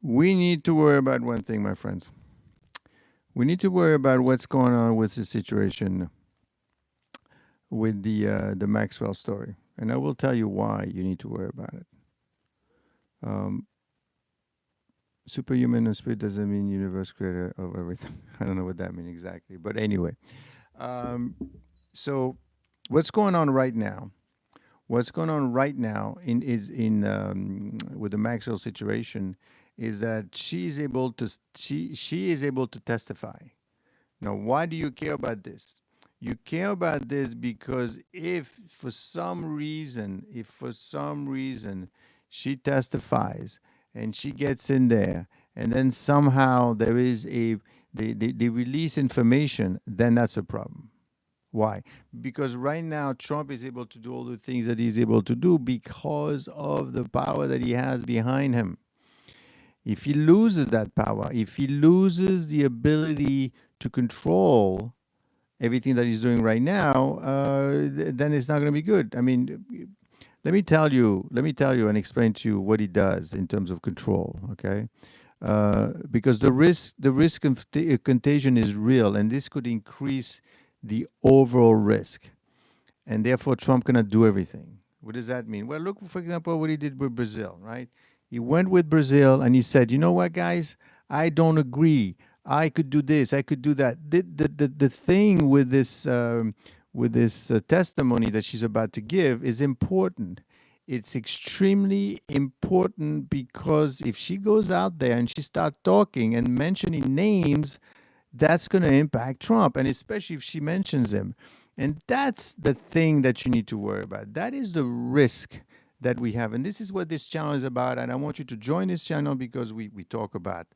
We need to worry about one thing, my friends. We need to worry about what's going on with the situation with the Maxwell story, and I will tell you why you need to worry about it. Um, Superhuman and spirit doesn't mean universe creator of everything. I don't know what that means exactly, but anyway. Um, so, what's going on right now? What's going on right now in with the Maxwell situation is that she is able to testify. Now, why do you care about this? You care about this because if for some reason she testifies and she gets in there, and then somehow there is they release information, then that's a problem. Why? Because right now Trump is able to do all the things that he's able to do because of the power that he has behind him. If he loses that power, if he loses the ability to control everything that he's doing right now, then it's not going to be good. I mean, let me tell you and explain to you what he does in terms of control, okay? Because the risk of contagion is real, and this could increase the overall risk, and therefore Trump cannot do everything. What does that mean? Well, look, for example, what he did with Brazil, right? He went with Brazil and he said, you know what, guys, I don't agree. I could do this, I could do that. The thing with this testimony that she's about to give is important. It's extremely important because if she goes out there and she starts talking and mentioning names, that's going to impact Trump, and especially if she mentions him. And that's the thing that you need to worry about. That is the risk that we have. And this is what this channel is about. And I want you to join this channel because we talk about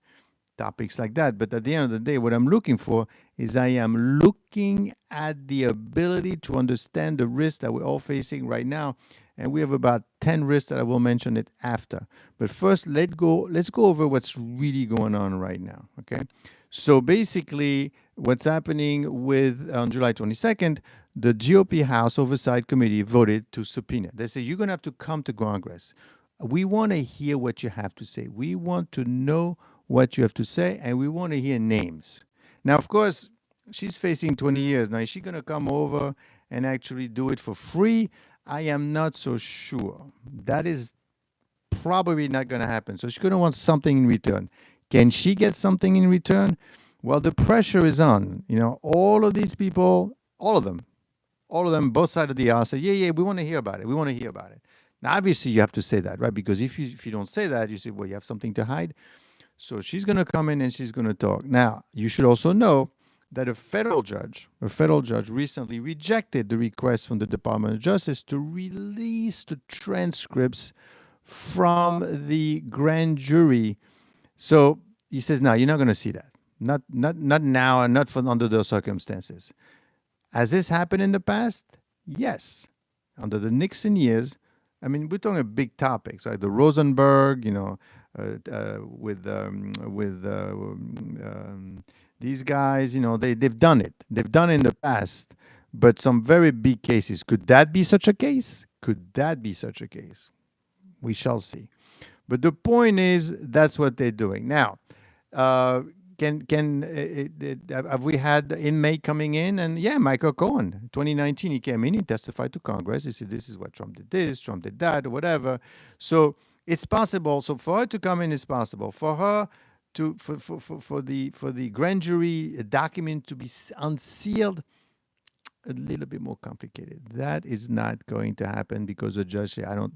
topics like that. But at the end of the day, what I'm looking for is I am looking at the ability to understand the risk that we're all facing right now. And we have about 10 risks that I will mention it after. But first, let's go over what's really going on right now. Okay. So basically, what's happening with on July 22nd, the GOP House Oversight Committee voted to subpoena. They say you're going to have to come to Congress. We want to hear what you have to say. We want to know what you have to say, and we want to hear names. Now, of course, she's facing 20 years. Now, is she going to come over and actually do it for free? I am not so sure. That is probably not going to happen. So she's going to want something in return. Can she get something in return? Well, the pressure is on. You know, all of these people, all of them, both sides of the aisle say, yeah, we want to hear about it. We want to hear about it. Now, obviously, you have to say that, right? Because if you don't say that, you say, well, you have something to hide. So she's going to come in and she's going to talk. Now, you should also know that a federal judge recently rejected the request from the Department of Justice to release the transcripts from the grand jury. So he says, "No, you're not going to see that. Not now, and not for under those circumstances." Has this happened in the past? Yes. Under the Nixon years, I mean, we're talking big topics, right? The Rosenberg, with these guys, they've done it. They've done it in the past, but some very big cases. Could that be such a case? Could that be such a case? We shall see. But the point is, that's what they're doing now. Uh, have we had the inmate coming in? And yeah, Michael Cohen, 2019, he came in, he testified to Congress. He said, this is what Trump did this, Trump did that, or whatever. So it's possible. So for her to come in is possible. For her to, for the grand jury document to be unsealed, a little bit more complicated. That is not going to happen because the judge said, no,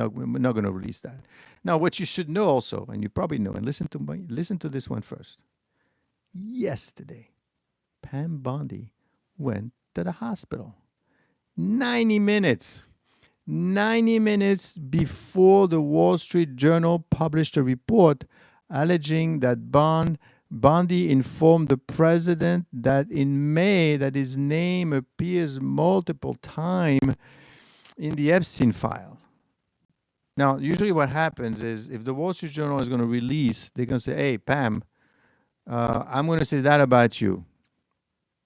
we're not going to release that. Now, what you should know also, and you probably know, and listen to this one first. Yesterday, Pam Bondi went to the hospital. 90 minutes. 90 minutes before the Wall Street Journal published a report alleging that Bondi informed the president that in May that his name appears multiple times in the Epstein file. Now, usually what happens is if the Wall Street Journal is going to release, they're going to say, hey, Pam, I'm going to say that about you.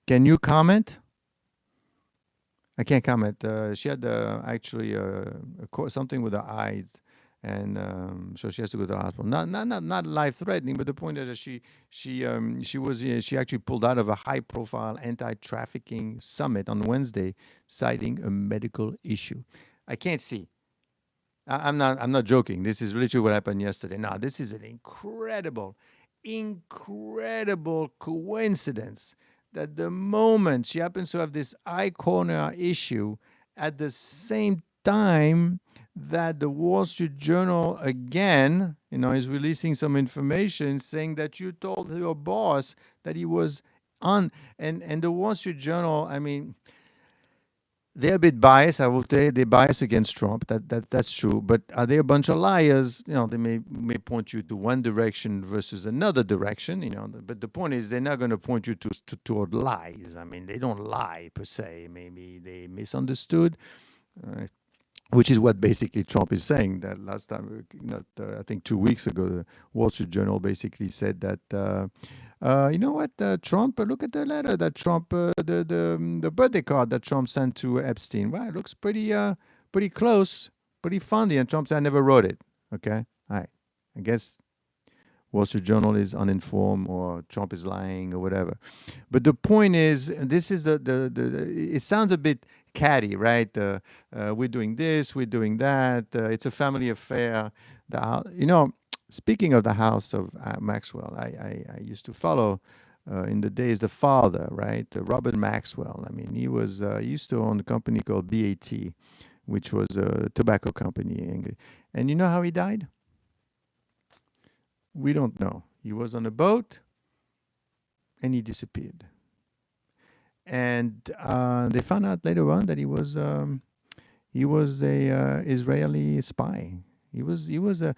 Can you comment? I can't comment. She had actually something with her eyes, and so she has to go to the hospital. Not life threatening, but the point is that she actually pulled out of a high profile anti-trafficking summit on Wednesday, citing a medical issue. I can't see. I'm not joking. This is literally what happened yesterday. Now, this is an incredible coincidence that the moment she happens to have this eye corner issue at the same time that the Wall Street Journal again, is releasing some information saying that you told your boss that he was on, and the Wall Street Journal, I mean, they're a bit biased. I will say they're biased against Trump. That's true. But are they a bunch of liars? They may point you to one direction versus another direction. But the point is, they're not going to point you toward lies. I mean, they don't lie per se. Maybe they misunderstood, which is what basically Trump is saying. That last time, I think 2 weeks ago, the Wall Street Journal basically said that. You know what, Trump? Look at the letter that Trump, the birthday card that Trump sent to Epstein. Well, it looks pretty close, pretty funny. And Trump said, "I never wrote it." Okay, all right. I guess Wall Street Journal is uninformed, or Trump is lying, or whatever. But the point is, this is the it sounds a bit catty, right? We're doing this, we're doing that. It's a family affair. Speaking of the house of Maxwell, I used to follow in the days the father, right? Robert Maxwell. I mean, he used to own a company called BAT, which was a tobacco company. And you know how he died? We don't know. He was on a boat and he disappeared. And they found out later on that he was a Israeli spy. He was losing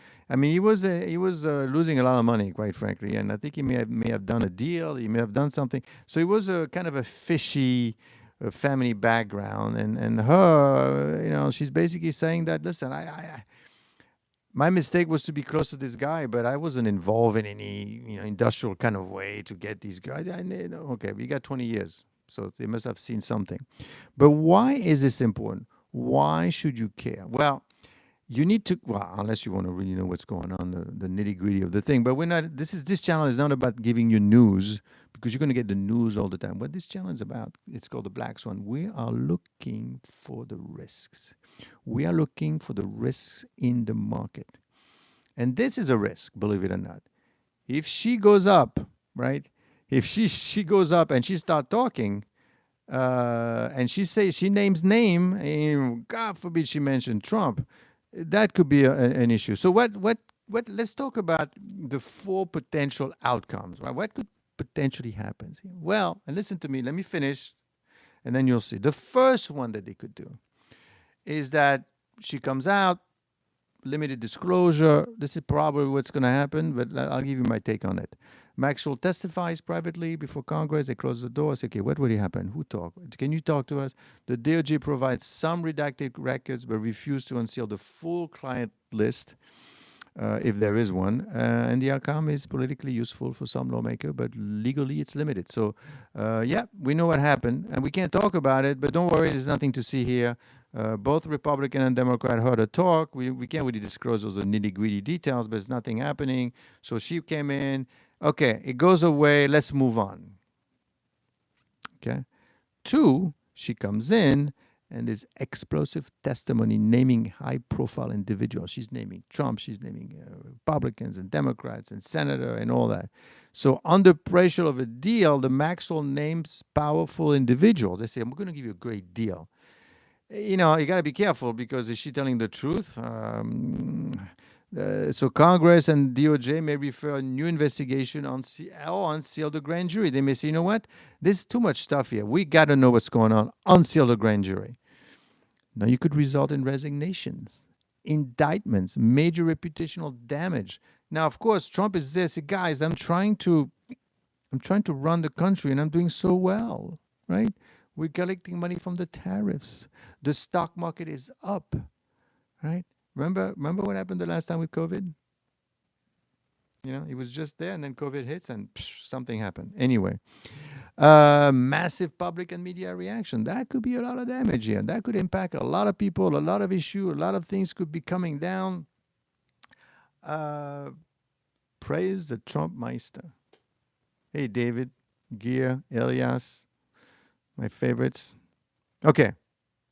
a lot of money, quite frankly, and I think he may have done a deal. He may have done something. So it was a kind of a fishy family background, and her, she's basically saying that, listen, my mistake was to be close to this guy, but I wasn't involved in any industrial kind of way to get these guys. Okay, we got 20 years, so they must have seen something. But why is this important? Why should you care? Well, you need to, unless you want to really know what's going on, the nitty-gritty of the thing. But we're not. This channel is not about giving you news, because you're going to get the news all the time. What this channel is about, it's called the Black Swan. We are looking for the risks. We are looking for the risks in the market, and this is a risk, believe it or not. If she goes up, right? If she goes up and she starts talking, and she names name, and God forbid she mentioned Trump. That could be an issue. So what? Let's talk about the 4 potential outcomes. Right? What could potentially happen? Well, and listen to me. Let me finish, and then you'll see. The first one that they could do is that she comes out, limited disclosure. This is probably what's going to happen, but I'll give you my take on it. Maxwell testifies privately before Congress. They close the door. Say, okay, what really happened? Who talked? Can you talk to us? The DOJ provides some redacted records, but refuse to unseal the full client list, if there is one. And the outcome is politically useful for some lawmaker, but legally it's limited. So, we know what happened, and we can't talk about it, but don't worry, there's nothing to see here. Both Republican and Democrat heard her talk. We can't really disclose those nitty-gritty details, but there's nothing happening. So she came in. Okay, it goes away. Let's move on. Okay. 2, she comes in, and there's explosive testimony naming high-profile individuals. She's naming Trump. She's naming Republicans and Democrats and senator and all that. So under pressure of a deal, the Maxwell names powerful individuals. They say, I'm going to give you a great deal. You got to be careful, because is she telling the truth? So Congress and DOJ may refer a new investigation or unseal the grand jury. They may say, you know what? There's too much stuff here. We got to know what's going on. Unseal the grand jury. Now, you could result in resignations, indictments, major reputational damage. Now, of course, Trump is there. Say, guys, I'm trying to run the country, and I'm doing so well, right? We're collecting money from the tariffs. The stock market is up, right? Remember what happened the last time with COVID? It was just there, and then COVID hits, and something happened. Anyway, massive public and media reaction. That could be a lot of damage here. That could impact a lot of people, a lot of issues, a lot of things could be coming down. Uh, praise the Trump Meister. Hey, David, Gia, Elias, my favorites. Okay,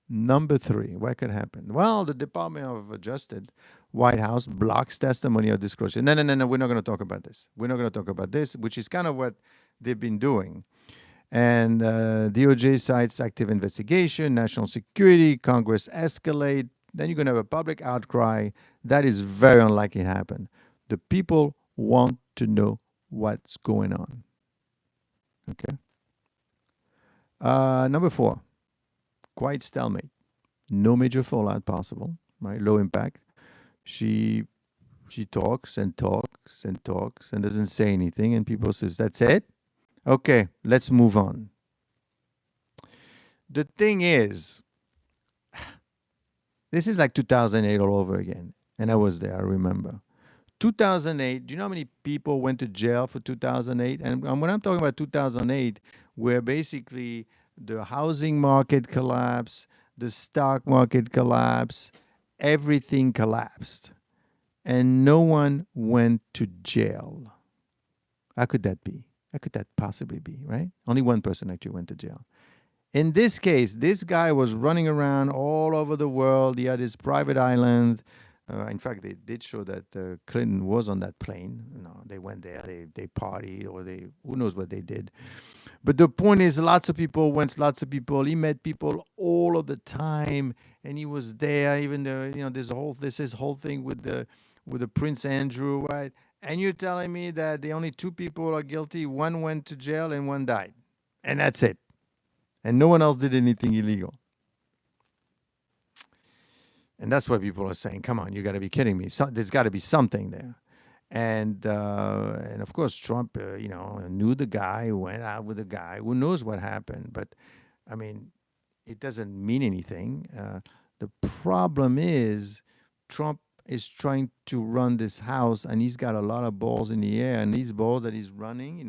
number 3. What could happen? Well, the Department of Justice, White House blocks testimony of disclosure. No, no, no, no. We're not going to talk about this. We're not going to talk about this, which is kind of what they've been doing. And DOJ cites active investigation, national security, Congress escalate. Then you're going to have a public outcry. That is very unlikely to happen. The people want to know what's going on. Okay. Number 4, quiet stalemate. No major fallout possible, right? Low impact. She talks and talks and talks and doesn't say anything, and people says, that's it? Okay, let's move on. The thing is, this is like 2008 all over again. And I was there, I remember. 2008, do you know how many people went to jail for 2008? And when I'm talking about 2008, where basically the housing market collapsed, the stock market collapsed, everything collapsed. And no one went to jail. How could that be? How could that possibly be, right? Only one person actually went to jail. In this case, this guy was running around all over the world. He had his private island. In fact, they did show that Clinton was on that plane. You know, they went there, they partied, or who knows what they did. But the point is, lots of people went, lots of people. He met people all of the time, and he was there. Even though there's this whole thing with the Prince Andrew, right? And you're telling me that the only 2 people are guilty. One went to jail and one died, and that's it. And no one else did anything illegal. And that's why people are saying, come on, you got to be kidding me. There's got to be something there. And of course, Trump, knew the guy, went out with the guy. Who knows what happened? But, I mean, it doesn't mean anything. The problem is Trump is trying to run this house, and he's got a lot of balls in the air. And these balls that he's running,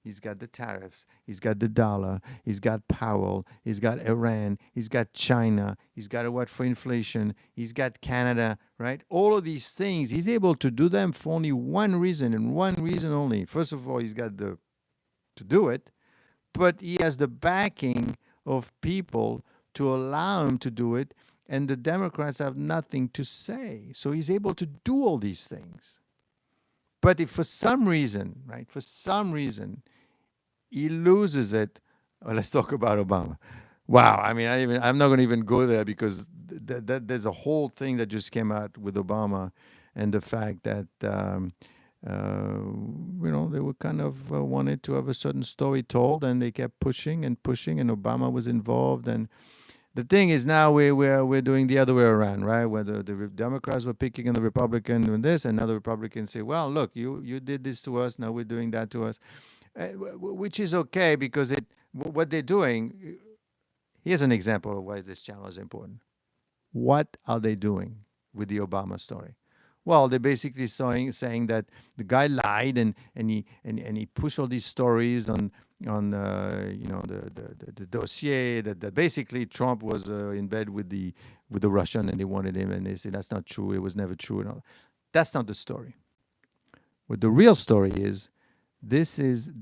he's got the tariffs, he's got the dollar, he's got Powell, he's got Iran, he's got China, he's got a what for inflation, he's got Canada, right? All of these things, he's able to do them for only one reason, and one reason only. First of all, he's got to do it, but he has the backing of people to allow him to do it, and the Democrats have nothing to say. So he's able to do all these things. But if for some reason, he loses it, well, let's talk about Obama. Wow, I mean, I'm not going to even go there, because there's a whole thing that just came out with Obama, and the fact that they were kind of wanted to have a certain story told, and they kept pushing and pushing, and Obama was involved. And the thing is, now we're doing the other way around, right? Where the Democrats were picking on the Republican doing this, and now the Republicans say, well, look, you did this to us, now we're doing that to us, which is okay, because what they're doing. Here's an example of why this channel is important. What are they doing with the Obama story? Well, they're basically saying that the guy lied, and he pushed all these stories on the dossier that basically Trump was in bed with the Russian, and they wanted him, and they say that's not true. It was never true, and all. That's not the story. What the real story is,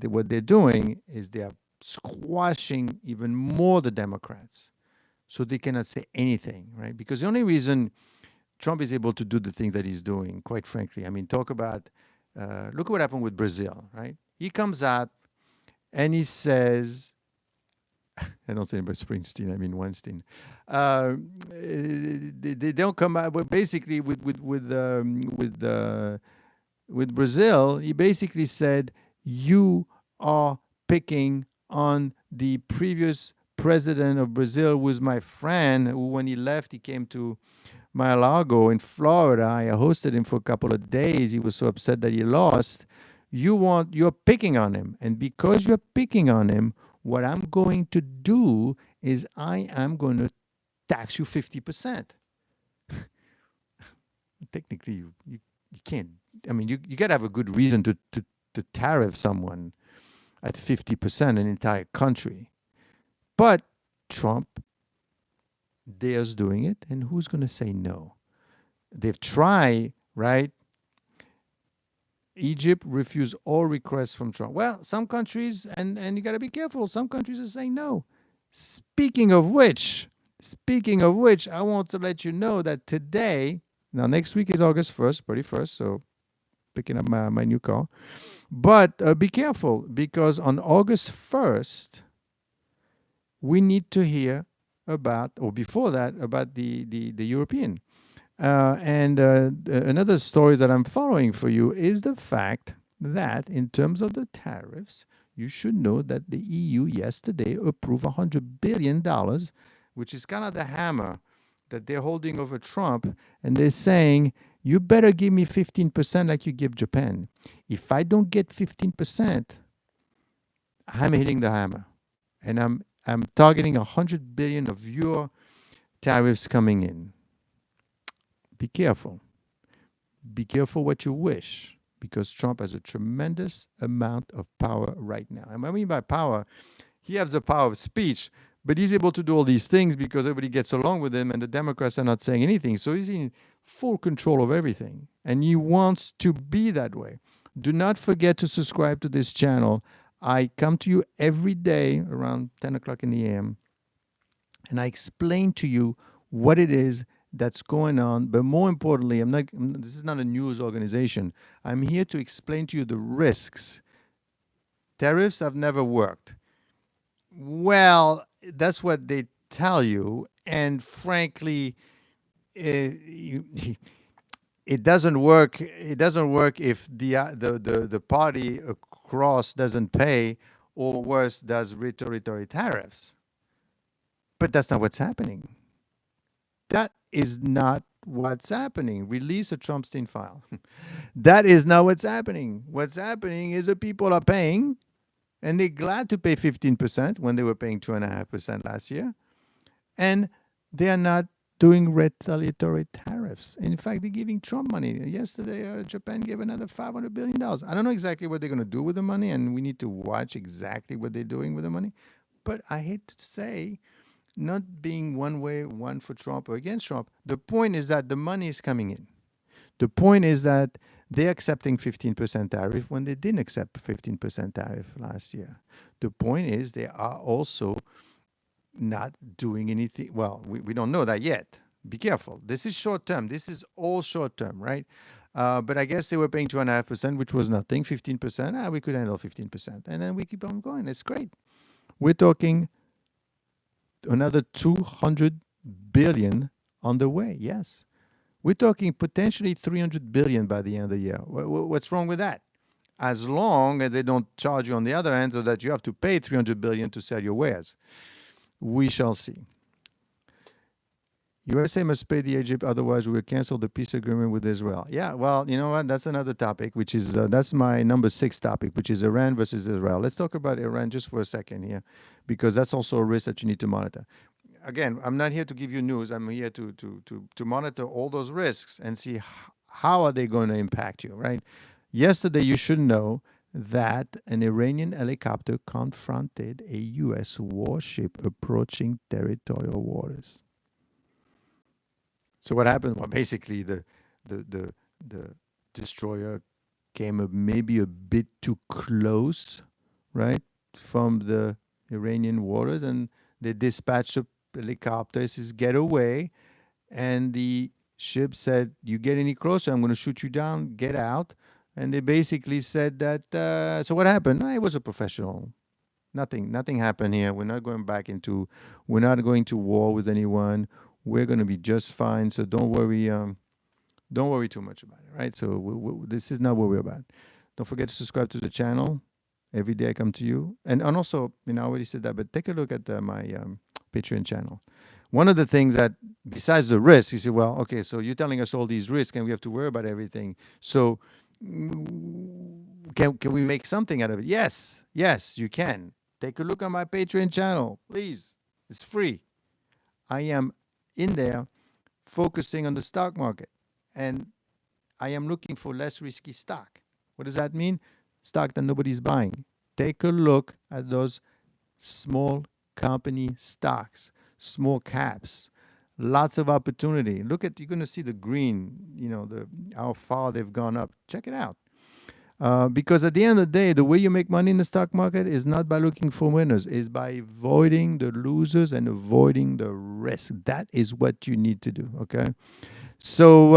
what they're doing is they are squashing even more the Democrats, so they cannot say anything, right? Because the only reason Trump is able to do the thing that he's doing, quite frankly, I mean, talk about, look at what happened with Brazil, right? He comes out and he says, I don't say about Springsteen, I mean Weinstein. They don't come out, but basically with Brazil, he basically said, you are picking on the previous president of Brazil, who was my friend, who when he left, he came to Mar-a-Lago in Florida. I hosted him for a couple of days. He was so upset that he lost. You're picking on him. And because you're picking on him, what I'm going to do is I am going to tax you 50%. Technically, you can't. I mean, you got to have a good reason to tariff someone at 50%, an entire country. But Trump dares doing it, and who's going to say no? They've tried, right, Egypt refused all requests from Trump. Well, some countries, and you got to be careful, some countries are saying no. Speaking of which, I want to let you know that today, now next week is August 1st, 31st, so picking up my new car. But be careful, because on August 1st, we need to hear about, or before that, about the European. Another story that I'm following for you is the fact that in terms of the tariffs, you should know that the EU yesterday approved $100 billion, which is kind of the hammer that they're holding over Trump. And they're saying, you better give me 15% like you give Japan. If I don't get 15%, I'm hitting the hammer. And I'm targeting 100 billion of your tariffs coming in. Be careful. Be careful what you wish, because Trump has a tremendous amount of power right now. And what I mean by power, he has the power of speech, but he's able to do all these things because everybody gets along with him and the Democrats are not saying anything. So he's in full control of everything. And he wants to be that way. Do not forget to subscribe to this channel. I come to you every day around 10 o'clock in the AM, and I explain to you what it is that's going on. But more importantly, this is not a news organization. I'm here to explain to you the risks. Tariffs have never worked. Well, that's what they tell you. And frankly, it doesn't work. It doesn't work if the party across doesn't pay, or worse, does retaliatory tariffs. But that's not what's happening. That is not what's happening. Release a Trumpstein file. That is not what's happening. What's happening is that people are paying, and they're glad to pay 15% when they were paying 2.5% last year. And they are not doing retaliatory tariffs. In fact, they're giving Trump money. Yesterday, Japan gave another $500 billion. I don't know exactly what they're going to do with the money, and we need to watch exactly what they're doing with the money. But I hate to say, not being one way, one for Trump or against Trump, the point is that the money is coming in. The point is that they're accepting 15% tariff when they didn't accept 15% tariff last year. The point is they are also not doing anything. Well, we don't know that yet. Be careful. This is short term. This is all short term, right? But I guess they were paying 2.5%, which was nothing. 15%, we could handle 15%. And then we keep on going. It's great. We're talking another 200 billion on the way. Yes. We're talking potentially 300 billion by the end of the year. What's wrong with that? As long as they don't charge you on the other end, so that you have to pay 300 billion to sell your wares. We shall see. USA must pay the Egypt, otherwise we will cancel the peace agreement with Israel. Yeah, well, you know what? That's another topic, which is, that's my number 6 topic, which is Iran versus Israel. Let's talk about Iran just for a second here, because that's also a risk that you need to monitor. Again, I'm not here to give you news. I'm here to monitor all those risks and see how are they going to impact you, right? Yesterday, you should know that an Iranian helicopter confronted a U.S. warship approaching territorial waters. So what happened? Well, basically, the destroyer came maybe a bit too close, right, from the Iranian waters, and they dispatched a helicopter. Says, get away. And the ship said, you get any closer, I'm going to shoot you down, get out. And they basically said that, so what happened? It was a professional. Nothing happened here. We're not going to war with anyone. We're going to be just fine. So don't worry too much about it, right? So this is not what we're about. Don't forget to subscribe to the channel. Every day I come to you. And also, I already said that, but take a look at my Patreon channel. One of the things that, besides the risk, you say, well, okay, so you're telling us all these risks and we have to worry about everything. So can we make something out of it? Yes, you can. Take a look at my Patreon channel, please. It's free. I am in there focusing on the stock market, and I am looking for less risky stock. What does that mean? Stock that nobody's buying. Take a look at those small company stocks, small caps, lots of opportunity. You're going to see the green, how far they've gone up. Check it out. Because at the end of the day, the way you make money in the stock market is not by looking for winners, is by avoiding the losers and avoiding the risk. That is what you need to do, okay? So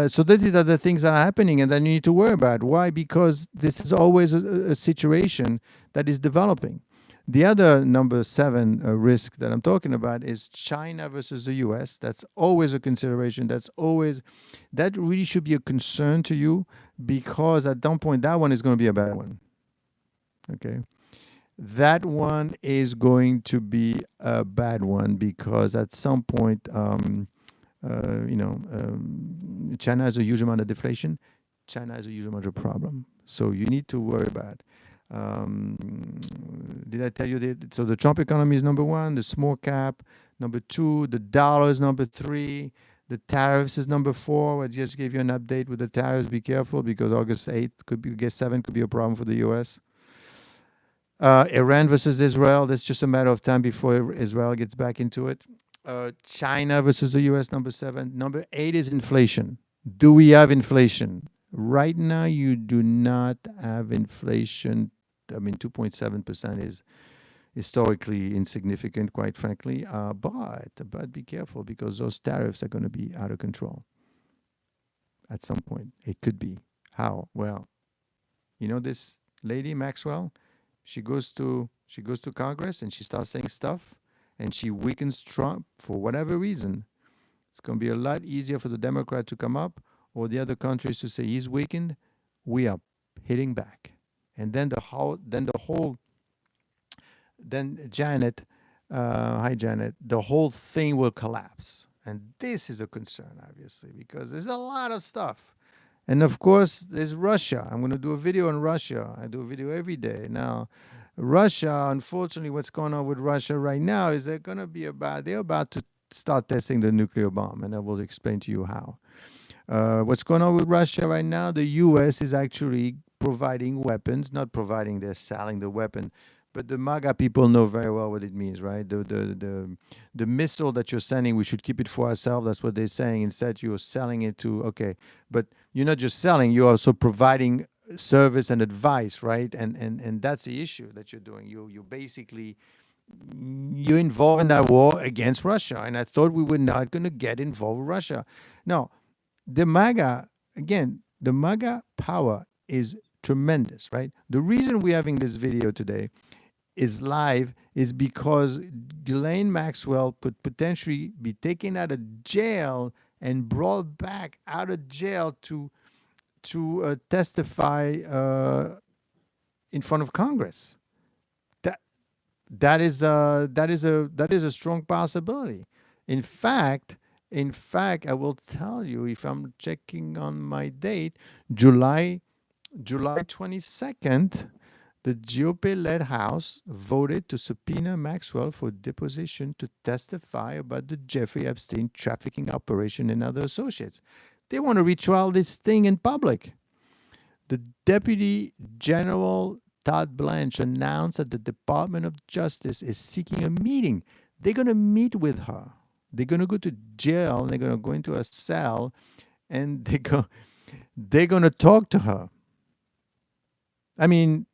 these are the things that are happening, and then you need to worry about. Why? Because this is always a situation that is developing. The other number 7 risk that I'm talking about is China versus the U.S. That's always a consideration. That really should be a concern to you, because at some point that one is going to be a bad one. Okay, that one is going to be a bad one, because at some point, China has a huge amount of deflation. China has a huge amount of problem. So you need to worry about. Did I tell you that? So the Trump economy is number 1, the small cap number 2, the dollar is number 3, the tariffs is number 4. I just gave you an update with the tariffs. Be careful, because August 7th could be a problem for the U.S. Iran versus Israel. That's just a matter of time before Israel gets back into it. China versus the U.S. number 7. Number 8 is inflation. Do we have inflation? Right now, you do not have inflation. I mean, 2.7% is historically insignificant, quite frankly. But be careful, because those tariffs are going to be out of control. At some point, it could be. How? Well, you know this lady Maxwell. She goes to Congress and she starts saying stuff, and she weakens Trump for whatever reason. It's going to be a lot easier for the Democrat to come up, or the other countries to say he's weakened. We are hitting back. And then Janet, hi Janet, the whole thing will collapse. And this is a concern, obviously, because there's a lot of stuff. And of course, there's Russia. I'm going to do a video on Russia. I do a video every day. Now, Russia, unfortunately, what's going on with Russia right now is they're about to start testing the nuclear bomb, and I will explain to you how. What's going on with Russia right now? The U.S. is actually providing weapons, not providing, they're selling the weapon. But the MAGA people know very well what it means, right? The missile that you're sending, we should keep it for ourselves. That's what they're saying. Instead, you're selling it to, okay. But you're not just selling, you're also providing service and advice, right? And that's the issue that you're doing. You basically, you're involved in that war against Russia. And I thought we were not going to get involved with Russia. No, the MAGA power is tremendous, right? The reason we're having this video today is live is because Ghislaine Maxwell could potentially be taken out of jail and brought back out of jail to testify in front of Congress. That is a strong possibility. In fact, I will tell you, if I'm checking on my date, July 22nd, the GOP-led House voted to subpoena Maxwell for deposition to testify about the Jeffrey Epstein trafficking operation and other associates. They want to retrial this thing in public. The Deputy General Todd Blanche announced that the Department of Justice is seeking a meeting. They're going to meet with her. They're going to go to jail, and they're going to go into a cell, and they're going to talk to her. I mean,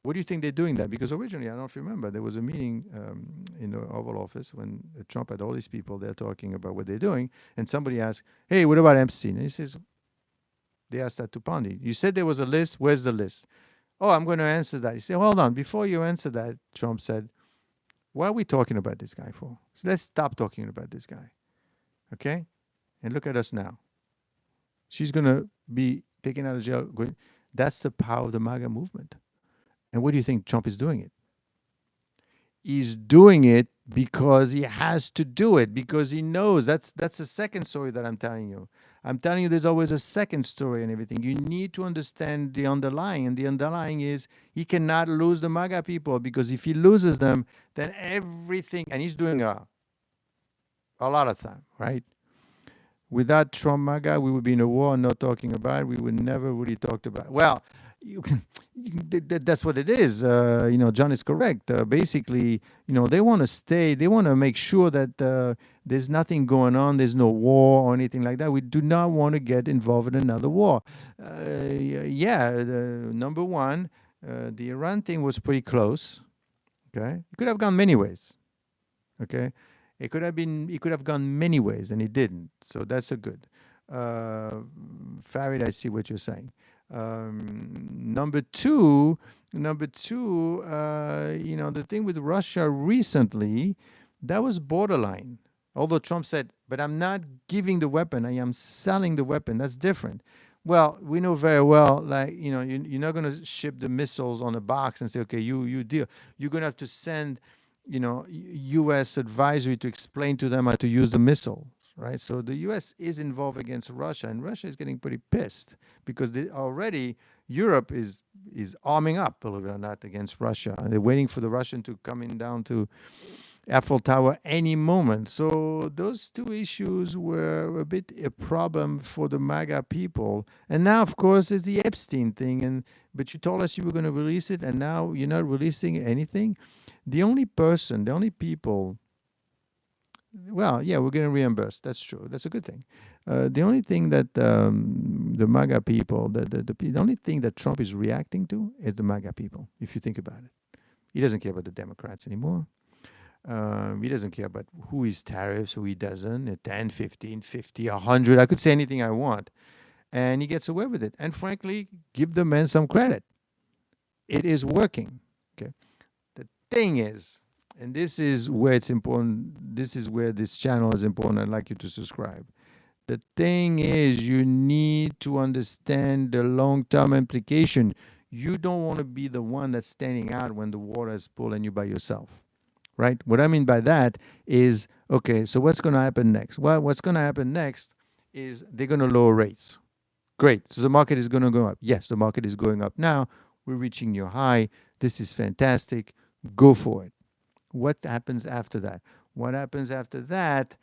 what do you think they're doing that? Because originally, I don't know if you remember, there was a meeting in the Oval Office when Trump had all these people there talking about what they're doing, and somebody asked, hey, what about Epstein? And he says, they asked that to Bondi. You said there was a list. Where's the list? Oh, I'm going to answer that. He said, hold on. Before you answer that, Trump said, what are we talking about this guy for? So let's stop talking about this guy. Okay? And look at us now. She's going to be taken out of jail. That's the power of the MAGA movement. And what do you think Trump is doing it? He's doing it because he has to do it, because he knows. That's the second story that I'm telling you. I'm telling you there's always a second story and everything. You need to understand the underlying, and the underlying is he cannot lose the MAGA people, because if he loses them, then everything, and he's doing a lot of time, right? Without Trump MAGA, we would be in a war and not talking about it. We would never really talk about it. Well, that's what it is. John is correct. Basically, they want to stay. They want to make sure that there's nothing going on. There's no war or anything like that. We do not want to get involved in another war. Number one, the Iran thing was pretty close. Okay, it could have gone many ways. Okay, it could have gone many ways, and it didn't. So that's a good. Farid, I see what you're saying. Number two, the thing with Russia recently, that was borderline. Although Trump said, but I'm not giving the weapon, I am selling the weapon. That's different. Well, we know very well, you're not going to ship the missiles on a box and say, okay, you deal. You're going to have to send, U.S. advisory to explain to them how to use the missile. Right, so the U.S. is involved against Russia, and Russia is getting pretty pissed because already Europe is arming up, believe it or not, against Russia. And they're waiting for the Russian to come in down to Eiffel Tower any moment. So those two issues were a bit a problem for the MAGA people. And now, of course, there's the Epstein thing. But you told us you were going to release it, and now you're not releasing anything. The only people. Well, yeah, we're getting reimbursed. That's true. That's a good thing. The only thing that the MAGA people, the only thing that Trump is reacting to is the MAGA people, if you think about it. He doesn't care about the Democrats anymore. He doesn't care about who is tariffs, who he doesn't, 10, 15, 50, 100. I could say anything I want. And he gets away with it. And frankly, give the man some credit. It is working. Okay. The thing is, and this is where it's important. This is where this channel is important. I'd like you to subscribe. The thing is, you need to understand the long-term implication. You don't want to be the one that's standing out when the water is pulling you by yourself, right? What I mean by that is, okay, so what's going to happen next? Well, what's going to happen next is they're going to lower rates. Great. So the market is going to go up. Yes, the market is going up now. We're reaching new high. This is fantastic. Go for it. What happens after that? What happens after that?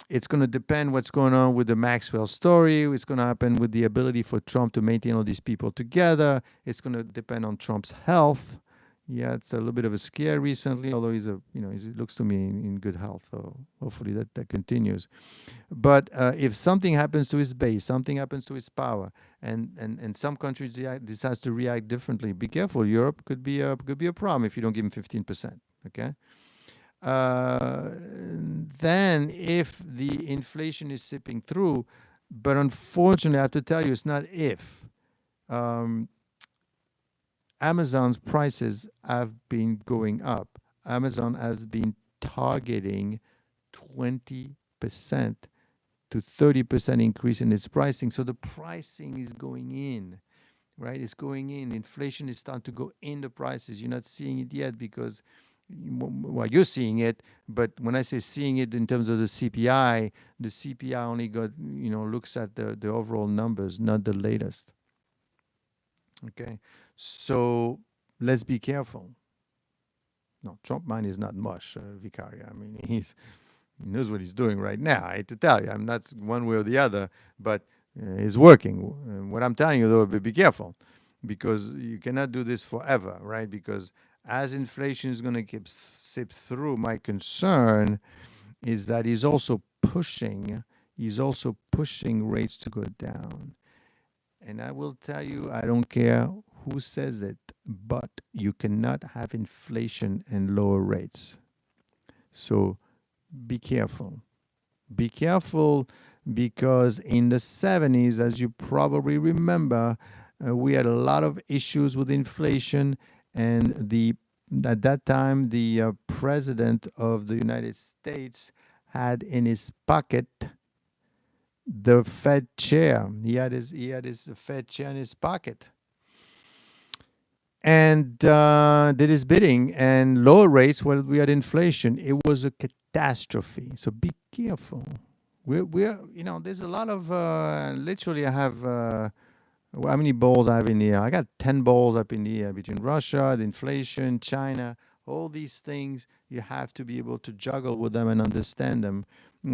It's going to depend what's going on with the Maxwell story. It's going to happen with the ability for Trump to maintain all these people together. It's going to depend on Trump's health. Yeah, it's a little bit of a scare recently, although he looks to me in good health. So hopefully that continues. But if something happens to his base, something happens to his power, and some countries decides to react differently, be careful. Europe could be a problem if you don't give him 15%. Okay. Then if the inflation is sipping through, but unfortunately, I have to tell you, it's not if. Amazon's prices have been going up. Amazon has been targeting 20% to 30% increase in its pricing. So the pricing is going in, right? It's going in. Inflation is starting to go in the prices. You're not seeing it yet because, well, you're seeing it. But when I say seeing it in terms of the CPI only looks at the overall numbers, not the latest. Okay. So let's be careful. No, Trump mind is not mush, Vicaria. I mean, he knows what he's doing right now. I hate to tell you, I'm not one way or the other, but it's working. What I'm telling you, though, be careful, because you cannot do this forever, right? Because as inflation is going to keep sip through, my concern is that he's also pushing rates to go down. And I will tell you, I don't care who says it, but you cannot have inflation and lower rates. So be careful. Be careful, because in the 70s, as you probably remember, we had a lot of issues with inflation, and at that time, the president of the United States had in his pocket the Fed chair. He had his Fed chair in his pocket, and did his bidding and lower rates when we had inflation. It was a catastrophe. So be careful. We're there's a lot of literally I have how many balls I have in the air? I got 10 balls up in the air between Russia, the inflation, China, all these things. You have to be able to juggle with them and understand them,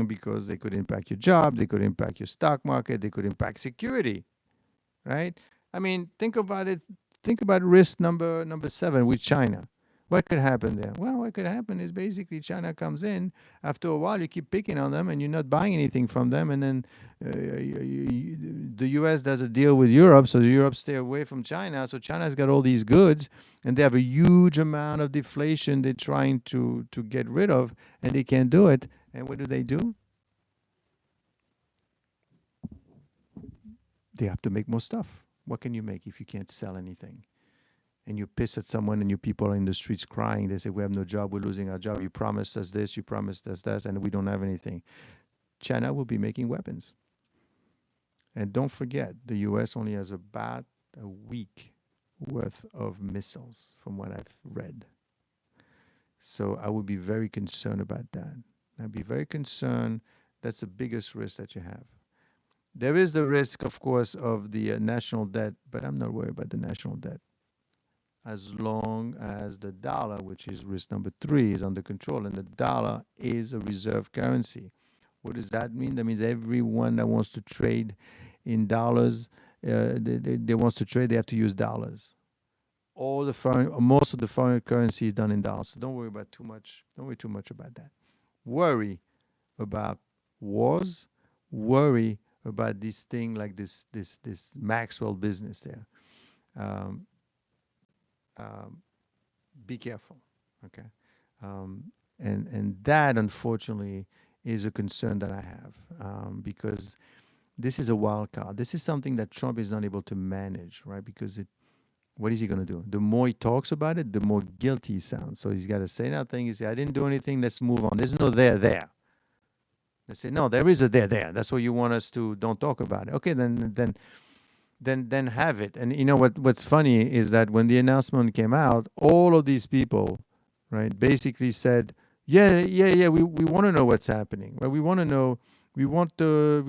because they could impact your job, they could impact your stock market, they could impact security, right? I mean, think about it. Think about risk number 7 with China. What could happen there? Well, what could happen is basically China comes in. After a while, you keep picking on them, and you're not buying anything from them. And then the U.S. does a deal with Europe, so Europe stay away from China. So China's got all these goods, and they have a huge amount of deflation they're trying to get rid of, and they can't do it. And what do? They have to make more stuff. What can you make if you can't sell anything? And you piss at someone and your people are in the streets crying. They say, we have no job, we're losing our job. You promised us this, you promised us that, and we don't have anything. China will be making weapons. And don't forget, the U.S. only has about a week worth of missiles from what I've read. So I would be very concerned about that. I'd be very concerned. That's the biggest risk that you have. There is the risk, of course, of the national debt, but I'm not worried about the national debt. As long as the dollar, which is risk number 3, is under control, and the dollar is a reserve currency. What does that mean? That means everyone that wants to trade in dollars, they wants to trade, they have to use dollars. Most of the foreign currency is done in dollars. So don't worry about too much. Don't worry too much about that. Worry about wars. Worry about this thing like this Maxwell business there. Be careful, okay? And that, unfortunately, is a concern that I have because this is a wild card. This is something that Trump is not able to manage, right? Because what is he going to do? The more he talks about it, the more guilty he sounds. So he's got to say nothing. He say, I didn't do anything. Let's move on. There's no there. They say, no, there is a there. That's what you want us to. Don't talk about it. Okay, then have it. And you know what's funny is that when the announcement came out, all of these people, right, basically said, yeah, we want to know what's happening. Right? We want to know. We want to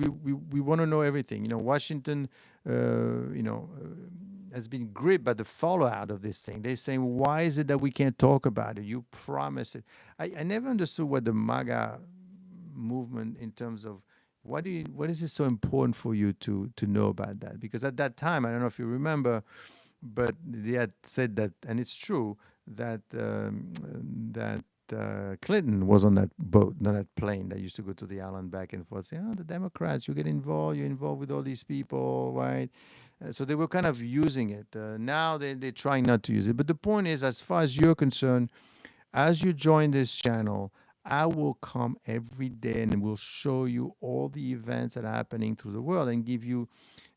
know everything. You know, Washington, has been gripped by the fallout of this thing. They're saying, why is it that we can't talk about it? You promise it. I never understood what the MAGA movement in terms of what is it so important for you to know about that? Because at that time, I don't know if you remember, but they had said that, and it's true, that Clinton was on that boat, not that plane that used to go to the island back and forth, saying, the Democrats, you're involved with all these people, right? So they were kind of using it. Now they're trying not to use it. But the point is, as far as you're concerned, as you join this channel, I will come every day and will show you all the events that are happening through the world and give you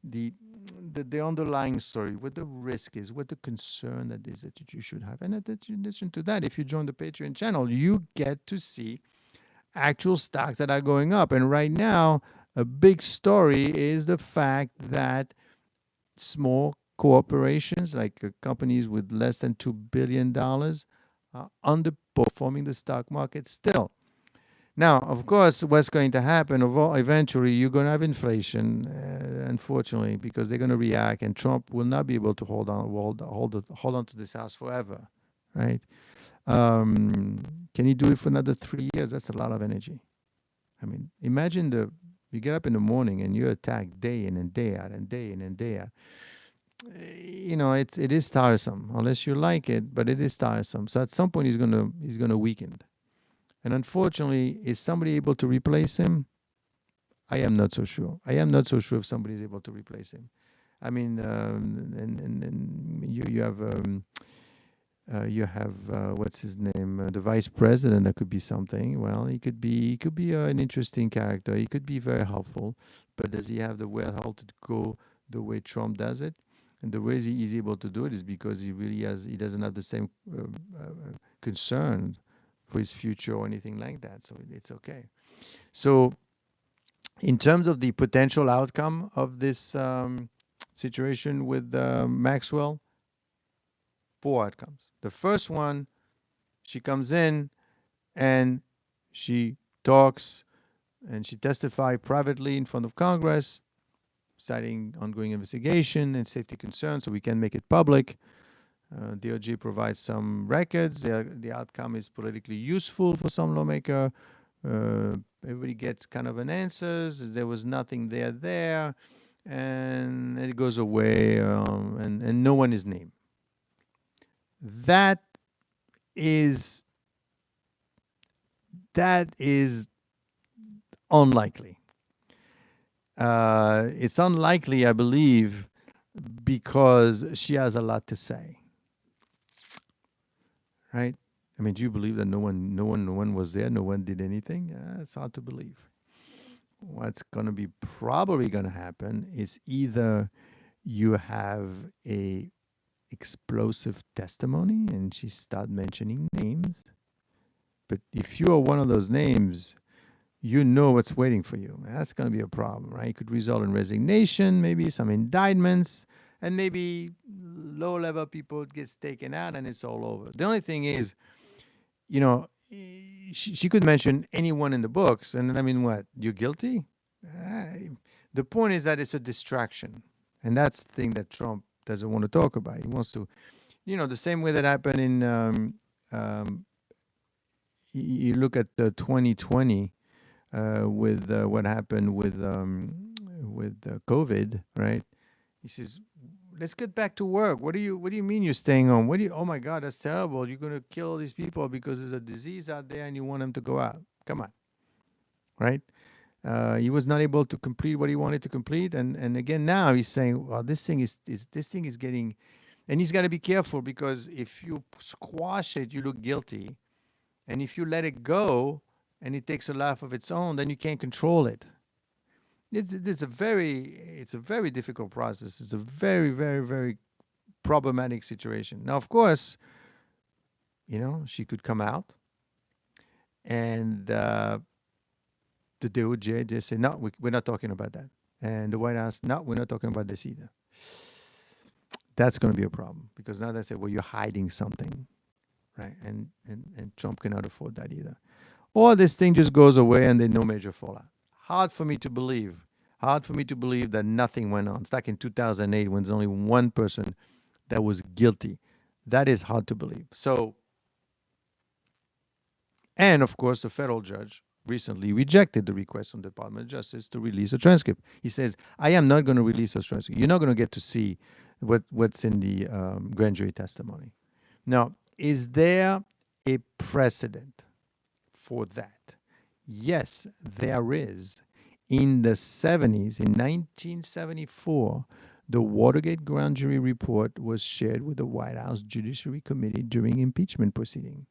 the underlying story, what the risk is, what the concern that is that you should have. And in addition to that, if you join the Patreon channel, you get to see actual stocks that are going up. And right now, a big story is the fact that small corporations, like companies with less than $2 billion, are underperforming the stock market still. Now, of course, what's going to happen, eventually you're going to have inflation, unfortunately, because they're going to react, and Trump will not be able to hold on to this house forever, right? Can he do it for another 3 years? That's a lot of energy. I mean, imagine you get up in the morning and you're attacked day in and day out and day in and day out. You know, it is tiresome, unless you like it, but it is tiresome. So at some point he's gonna weaken. And unfortunately, is somebody able to replace him? I am not so sure. I am not so sure if somebody is able to replace him. I mean, and you have what's his name, the vice president. That could be something. Well, he could be an interesting character. He could be very helpful, but does he have the wherewithal to go the way Trump does it? And the reason he's able to do it is because he doesn't have the same concern for his future or anything like that. So it's okay. So in terms of the potential outcome of this situation with Maxwell, 4 outcomes. The first one, she comes in and she talks and she testifies privately in front of Congress, citing ongoing investigation and safety concerns, so we can make it public. DOJ provides some records. The outcome is politically useful for some lawmaker. Everybody gets kind of an answer. There was nothing there, and it goes away, and no one is named. That is unlikely. It's unlikely, I believe, because she has a lot to say, right? I mean, do you believe that no one was there, no one did anything? It's hard to believe. What's going to be probably going to happen is either you have a explosive testimony and she start mentioning names, but if you are one of those names, you know what's waiting for you. That's going to be a problem, right? It could result in resignation, maybe some indictments, and maybe low-level people gets taken out and it's all over. The only thing is, you know, she could mention anyone in the books, and I mean, what? You're guilty? The point is that it's a distraction, and that's the thing that Trump doesn't want to talk about. He wants to, you know, the same way that happened in, you look at 2020 with what happened with COVID, right? He says, let's get back to work. What do you mean you're staying home? Oh my God, that's terrible. You're going to kill all these people because there's a disease out there and you want them to go out. Come on, right? He was not able to complete what he wanted to complete. And again, now he's saying, well, this thing is getting, and he's got to be careful because if you squash it, you look guilty. And if you let it go and it takes a life of its own, then you can't control it. It's a very difficult process. It's a very, very, very problematic situation. Now, of course, you know, she could come out and the DOJ just say, no, we're not talking about that. And the White House, no, we're not talking about this either. That's going to be a problem because now they say, well, you're hiding something, right? And Trump cannot afford that either. Or this thing just goes away and there's no major fallout. Hard for me to believe that nothing went on. It's like in 2008 when there's only one person that was guilty. That is hard to believe. So, and of course, the federal judge recently rejected the request from the Department of Justice to release a transcript. He says, I am not going to release a transcript. You're not going to get to see what's in the grand jury testimony. Now, is there a precedent for that? Yes, there is. In the 70s, in 1974, the Watergate grand jury report was shared with the White House Judiciary Committee during impeachment proceeding.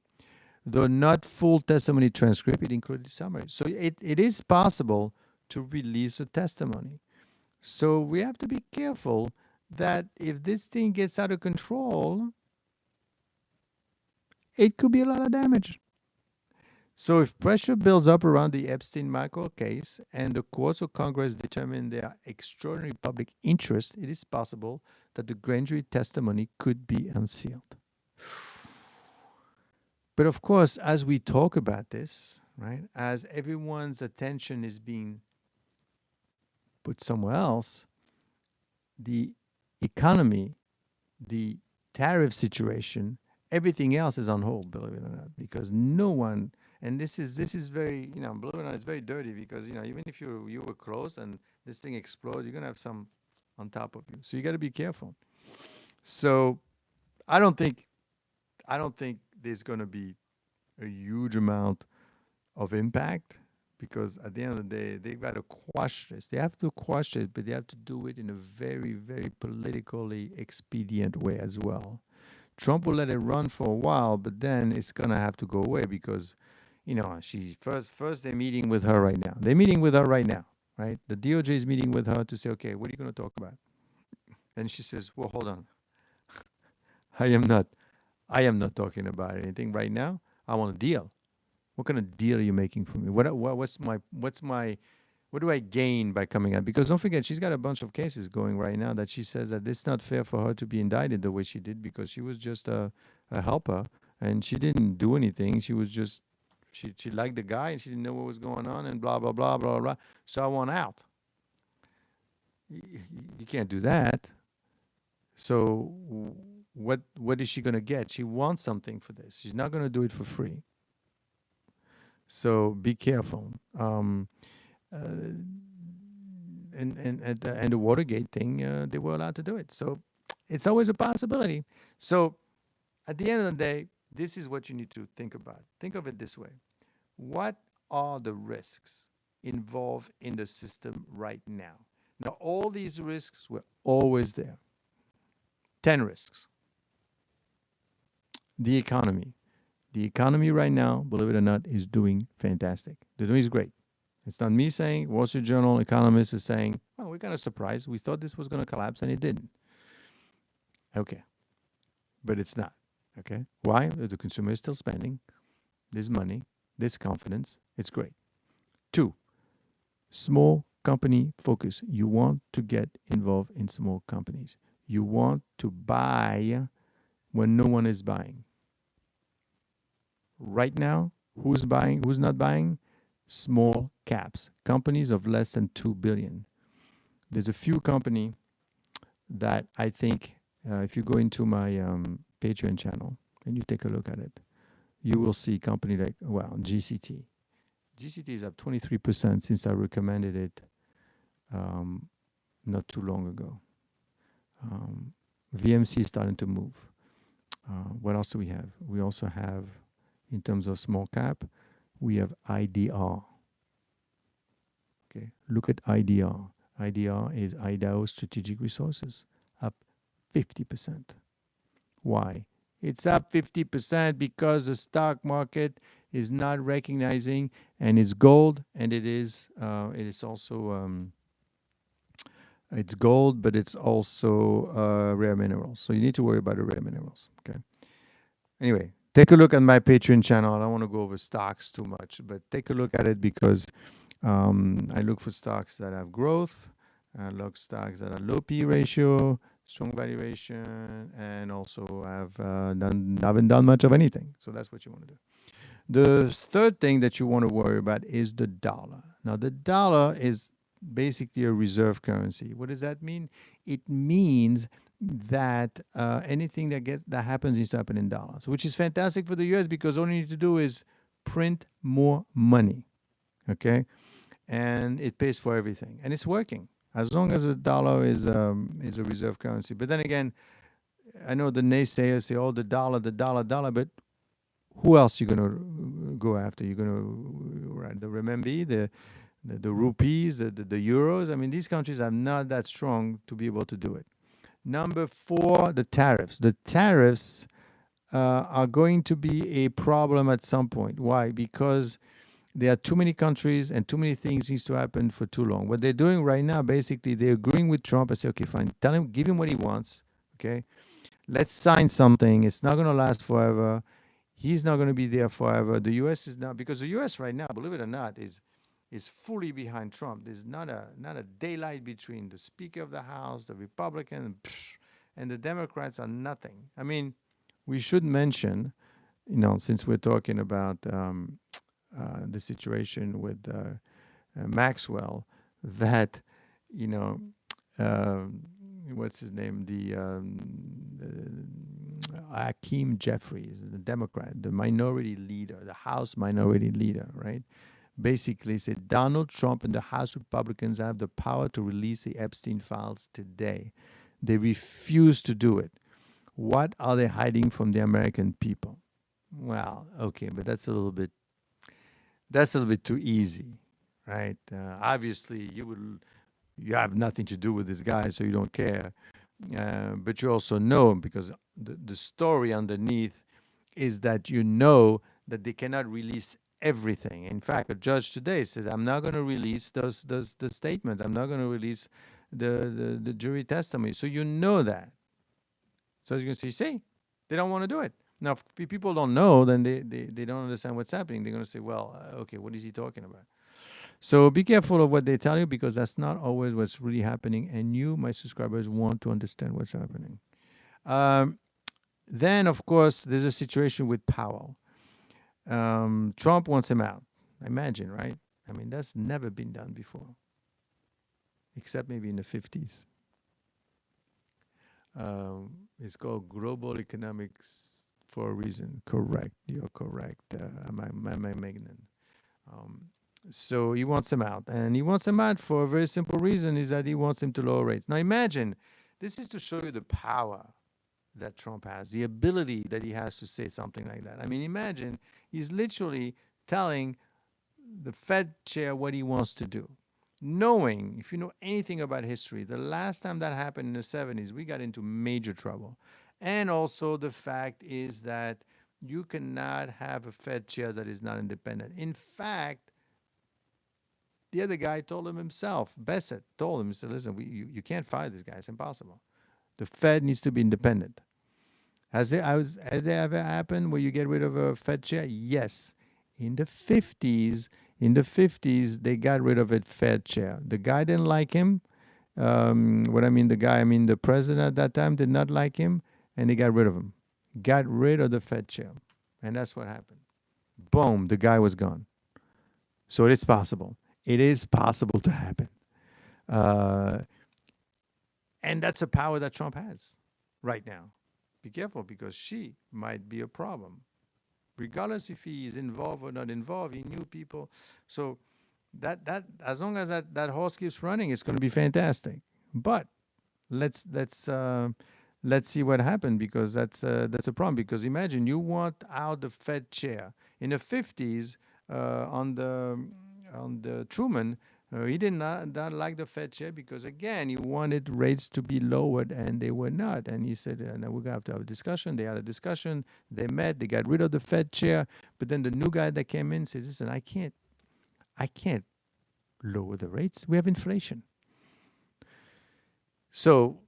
Though not full testimony transcript, it included summary. So it is possible to release a testimony. So we have to be careful that if this thing gets out of control, it could be a lot of damage. So if pressure builds up around the Epstein-Maxwell case and the courts of Congress determine their extraordinary public interest, it is possible that the grand jury testimony could be unsealed. But of course, as we talk about this, right, as everyone's attention is being put somewhere else, the economy, the tariff situation, everything else is on hold, believe it or not, because no one. And this is very, you know, believe it or not, it's very dirty because, you know, even if you were close and this thing explodes, you're gonna have some on top of you. So you got to be careful. So I don't think there's gonna be a huge amount of impact because at the end of the day, they've got to quash this. They have to quash it, but they have to do it in a very, very politically expedient way as well. Trump will let it run for a while, but then it's gonna have to go away because, you know, she first they're meeting with her right now. They're meeting with her right now, right? The DOJ is meeting with her to say, okay, what are you going to talk about? And she says, well, hold on. I am not talking about anything right now. I want a deal. What kind of deal are you making for me? What do I gain by coming out? Because don't forget, she's got a bunch of cases going right now that she says that it's not fair for her to be indicted the way she did because she was just a helper and she didn't do anything. She was just, she liked the guy and she didn't know what was going on and blah, blah, blah, blah, blah. So I want out. You can't do that. So what is she going to get? She wants something for this. She's not going to do it for free. So be careful. And and the Watergate thing, they were allowed to do it. So it's always a possibility. So at the end of the day, this is what you need to think about. Think of it this way. What are the risks involved in the system right now? Now, all these risks were always there. 10 risks. The economy. The economy right now, believe it or not, is doing fantastic. They're doing great. It's not me saying, Wall Street Journal economist is saying, well, we got a surprise. We thought this was going to collapse and it didn't. Okay. But it's not. Okay. Why? The consumer is still spending. There's money. There's confidence. It's great. 2, small company focus. You want to get involved in small companies. You want to buy when no one is buying. Right now, who's buying? Who's not buying? Small caps, companies of less than 2 billion. There's a few companies that I think, if you go into my Patreon channel and you take a look at it, you will see company like, well, GCT. GCT is up 23% since I recommended it not too long ago. VMC is starting to move. What else do we have? We also have, in terms of small cap, we have IDR. Okay, look at IDR. IDR is Idaho Strategic Resources, up 50%. Why? It's up 50% because the stock market is not recognizing, and it's gold, and it is also it's gold, but it's also rare minerals. So you need to worry about the rare minerals. Okay. Anyway, take a look at my Patreon channel. I don't want to go over stocks too much, but take a look at it because I look for stocks that have growth. I look stocks that are low P ratio, strong valuation, and also haven't done much of anything. So that's what you want to do. The third thing that you want to worry about is the dollar. Now, the dollar is basically a reserve currency. What does that mean? It means that anything that happens needs to happen in dollars, which is fantastic for the U.S. because all you need to do is print more money, okay? And it pays for everything, and it's working as long as the dollar is a reserve currency. But then again, I know the naysayers say, "Oh, the dollar," but who else are you going to go after? You're going to the renminbi, the rupees, the euros. I mean, these countries are not that strong to be able to do it. Number 4, the tariffs. The tariffs are going to be a problem at some point. Why? Because there are too many countries and too many things needs to happen for too long. What they're doing right now, basically, they're agreeing with Trump and say, okay, fine, tell him, give him what he wants, okay? Let's sign something. It's not going to last forever. He's not going to be there forever. The U.S. is not, because the U.S. right now, believe it or not, is fully behind Trump. There's not a daylight between the Speaker of the House, the Republican, and the Democrats are nothing. I mean, we should mention, since we're talking about the situation with Maxwell, that, what's his name? The Hakeem Jeffries, the Democrat, the minority leader, the House minority leader, right? Basically said Donald Trump and the House Republicans have the power to release the Epstein files today. They refuse to do it. What are they hiding from the American people? Well, okay, but that's a little bit too easy, right? Obviously, you have nothing to do with this guy, so you don't care. But you also know, because the story underneath is that you know that they cannot release everything. In fact, a judge today said, I'm not going to release the statements. I'm not going to release the jury testimony. So you know that. So you're going to say, see, they don't want to do it. Now, if people don't know, then they don't understand what's happening. They're going to say, well, okay, what is he talking about? So be careful of what they tell you, because that's not always what's really happening. And you, my subscribers, want to understand what's happening. Then, of course, there's a situation with Powell. Trump wants him out. Imagine, right? I mean, that's never been done before, except maybe in the 50s. It's called global economics for a reason. Correct. You're correct. Am I Magnan? So he wants him out. And he wants him out for a very simple reason, is that he wants him to lower rates. Now imagine, this is to show you the power that Trump has, the ability that he has to say something like that. I mean, imagine he's literally telling the Fed chair what he wants to do. Knowing, if you know anything about history, the last time that happened in the 70s, we got into major trouble. And also the fact is that you cannot have a Fed chair that is not independent. In fact, the other guy told him himself, Bassett told him, he said, listen, you can't fire this guy. It's impossible. The Fed needs to be independent. Has it ever happened where you get rid of a Fed chair? Yes. In the 50s, they got rid of a Fed chair. The guy didn't like him. The president at that time did not like him, and they got rid of him. Got rid of the Fed chair. And that's what happened. Boom, the guy was gone. So it is possible. It is possible to happen. And that's a power that Trump has right now. Be careful, because she might be a problem. Regardless if he is involved or not involved, he knew people. So that as long as that horse keeps running, it's going to be fantastic. But let's see what happened, because that's a problem. Because imagine you want out the Fed chair. In the 50s, on the Truman, he did not like the Fed chair, because again, he wanted rates to be lowered, and they were not. And he said, "No, we're gonna have to have a discussion." They had a discussion. They met. They got rid of the Fed chair. But then the new guy that came in said, "Listen, I can't lower the rates. We have inflation." So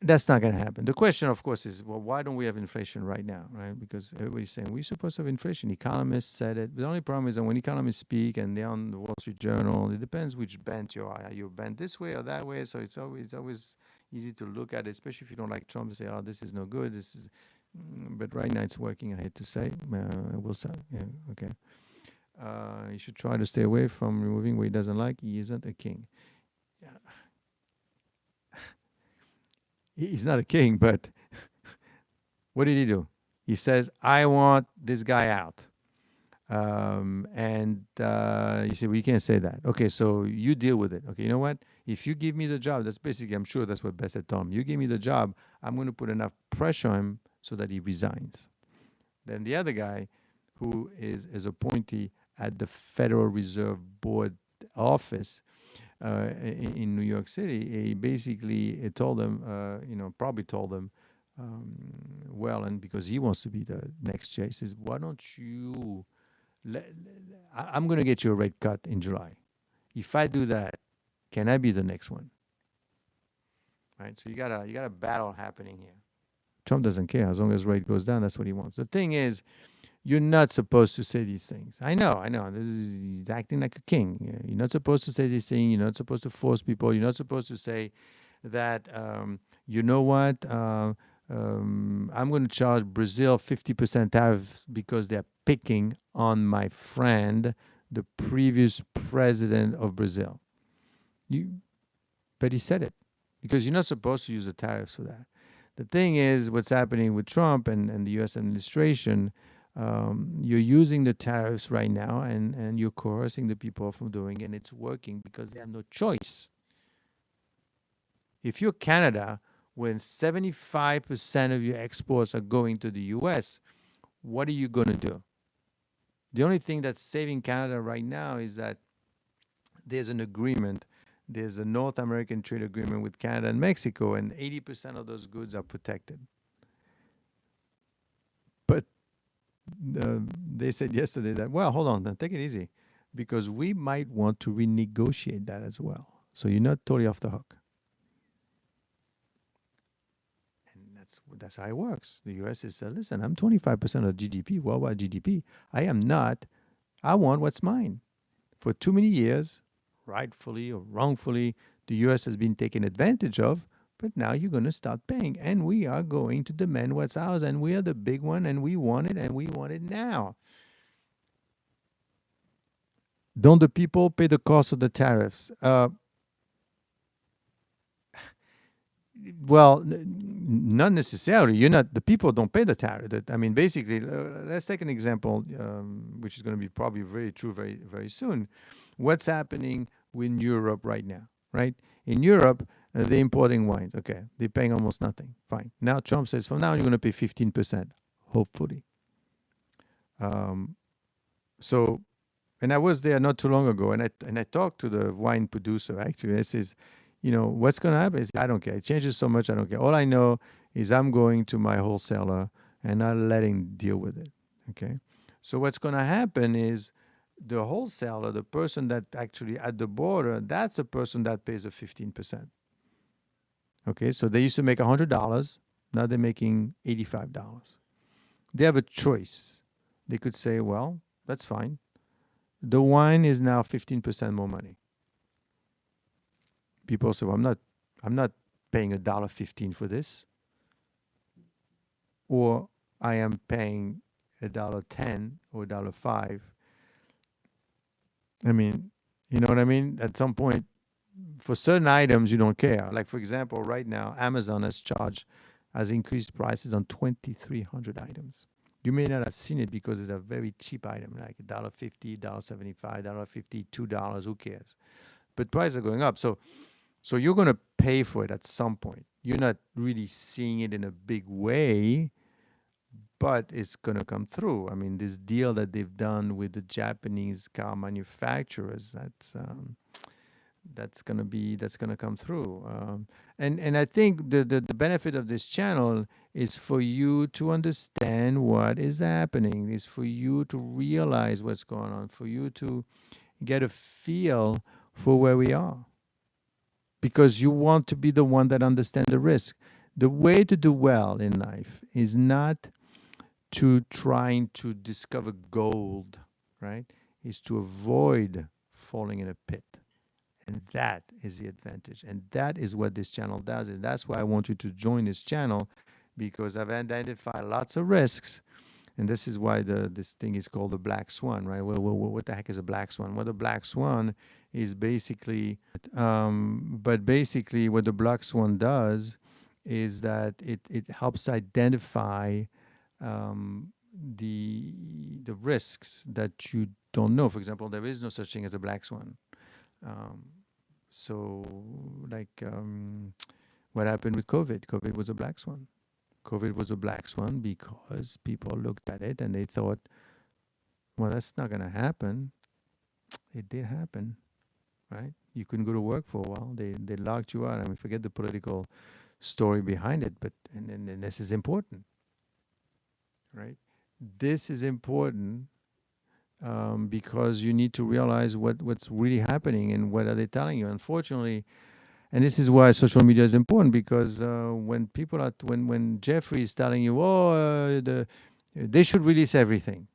that's not going to happen. The question, of course, is, well, why don't we have inflation right now, right? Because everybody's saying we're supposed to have inflation. Economists said it. The only problem is that when economists speak and they're on the Wall Street Journal, it depends which bent you are. Are you bent this way or that way? So it's always easy to look at it, especially if you don't like Trump, and say, oh, this is no good. This is, but right now it's working, I hate to say. We'll say, yeah, okay. You should try to stay away from removing what he doesn't like. He isn't a king. Yeah. He's not a king, but what did he do? He says, I want this guy out. You say, well, you can't say that. Okay, so you deal with it. Okay, you know what? If you give me the job, that's basically, I'm sure that's what Bassett told him. You give me the job, I'm going to put enough pressure on him so that he resigns. Then the other guy, who is appointee at the Federal Reserve Board office, in New York City, he basically told them, probably told them, and because he wants to be the next chair, he says, why don't you, I'm going to get you a rate cut in July. If I do that, can I be the next one? Right? So you got a battle happening here. Trump doesn't care. As long as rate goes down, that's what he wants. The thing is, you're not supposed to say these things. I know. He's acting like a king. You're not supposed to say these things. You're not supposed to force people. You're not supposed to say that, you know what, I'm going to charge Brazil 50% tariff because they're picking on my friend, the previous president of Brazil. But he said it, because you're not supposed to use the tariffs for that. The thing is, what's happening with Trump and the U.S. administration, you're using the tariffs right now, and you're coercing the people from doing it, and it's working because they have no choice. If you're Canada, when 75% of your exports are going to the U.S., what are you going to do? The only thing that's saving Canada right now is that there's an agreement. There's a North American trade agreement with Canada and Mexico, and 80% of those goods are protected. But they said yesterday that, well, hold on, take it easy, because we might want to renegotiate that as well. So you're not totally off the hook. And that's how it works. The U.S. is, listen, I'm 25% of GDP, worldwide GDP. I am not. I want what's mine. For too many years, rightfully or wrongfully, the U.S. has been taken advantage of. But now you're going to start paying, and we are going to demand what's ours, and we are the big one, and we want it, and we want it now. Don't the people pay the cost of the tariffs? Well, not necessarily. The people don't pay the tariff. I mean, basically, let's take an example, which is going to be probably very true very, very soon. What's happening with Europe right now, right? In Europe, they're importing wines. Okay, they're paying almost nothing. Fine. Now Trump says, from now on, you're going to pay 15%, hopefully. So, and I was there not too long ago, and I talked to the wine producer, actually. I says, what's going to happen? He said, I don't care. It changes so much, I don't care. All I know is I'm going to my wholesaler and I'm letting him deal with it, okay? So what's going to happen is the wholesaler, the person that actually at the border, that's the person that pays the 15%. Okay, so they used to make $100. Now they're making $85. They have a choice. They could say, well, that's fine. The wine is now 15% more money. People say, well, I'm not paying $1.15 for this. Or I am paying $1.10 or $1.05. I mean, you know what I mean? At some point, for certain items, you don't care. Like, for example, right now, Amazon has increased prices on 2,300 items. You may not have seen it because it's a very cheap item, like $1.50, $1.75, $1.50, $2, who cares? But prices are going up. So you're going to pay for it at some point. You're not really seeing it in a big way, but it's going to come through. I mean, this deal that they've done with the Japanese car manufacturers, that's going to come through. And I think the benefit of this channel is for you to understand what is happening, is for you to realize what's going on, for you to get a feel for where we are. Because you want to be the one that understands the risk. The way to do well in life is not to trying to discover gold, right? Is to avoid falling in a pit. And that is the advantage. And that is what this channel does. And that's why I want you to join this channel, because I've identified lots of risks. And this is why this thing is called the black swan, right? Well, what the heck is a black swan? Well, the black swan is basically, but basically what the black swan does is that it helps identify the risks that you don't know. For example, there is no such thing as a black swan. What happened with COVID? COVID was a black swan. COVID was a black swan because people looked at it and they thought, well, that's not going to happen. It did happen, right? You couldn't go to work for a while. They locked you out. I mean, forget the political story behind it, but and this is important, right? This is important because you need to realize what's really happening and what are they telling you. Unfortunately, and this is why social media is important, because when people are when Jeffrey is telling you, they should release everything.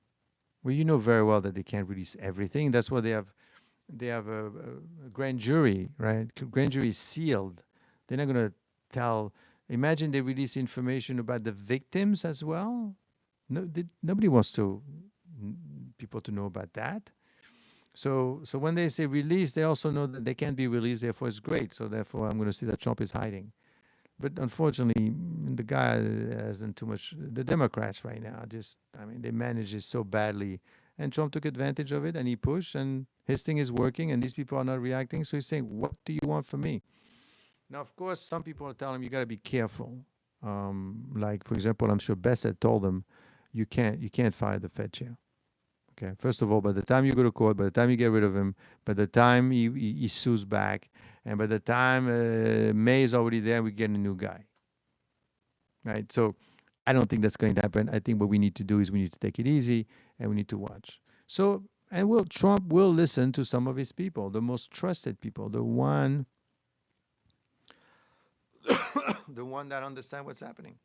Well, you know very well that they can't release everything. That's why they have a grand jury, right? Grand jury is sealed. They're not going to tell. Imagine they release information about the victims as well. No, nobody wants people to know about that. So when they say release, they also know that they can't be released, therefore it's great. So therefore I'm going to see that Trump is hiding. But unfortunately, the guy hasn't too much. The Democrats right now, they manage it so badly. And Trump took advantage of it and he pushed and his thing is working and these people are not reacting. So he's saying, what do you want from me? Now, of course, some people are telling him, you got to be careful. Like, for example, I'm sure Bessett told them, you can't fire the Fed chair. Okay. First of all, by the time you go to court, by the time you get rid of him, by the time he sues back, and by the time May is already there, we get a new guy. Right? So I don't think that's going to happen. I think what we need to do is we need to take it easy and we need to watch. So, and Trump will listen to some of his people, the most trusted people, the one that understands what's happening.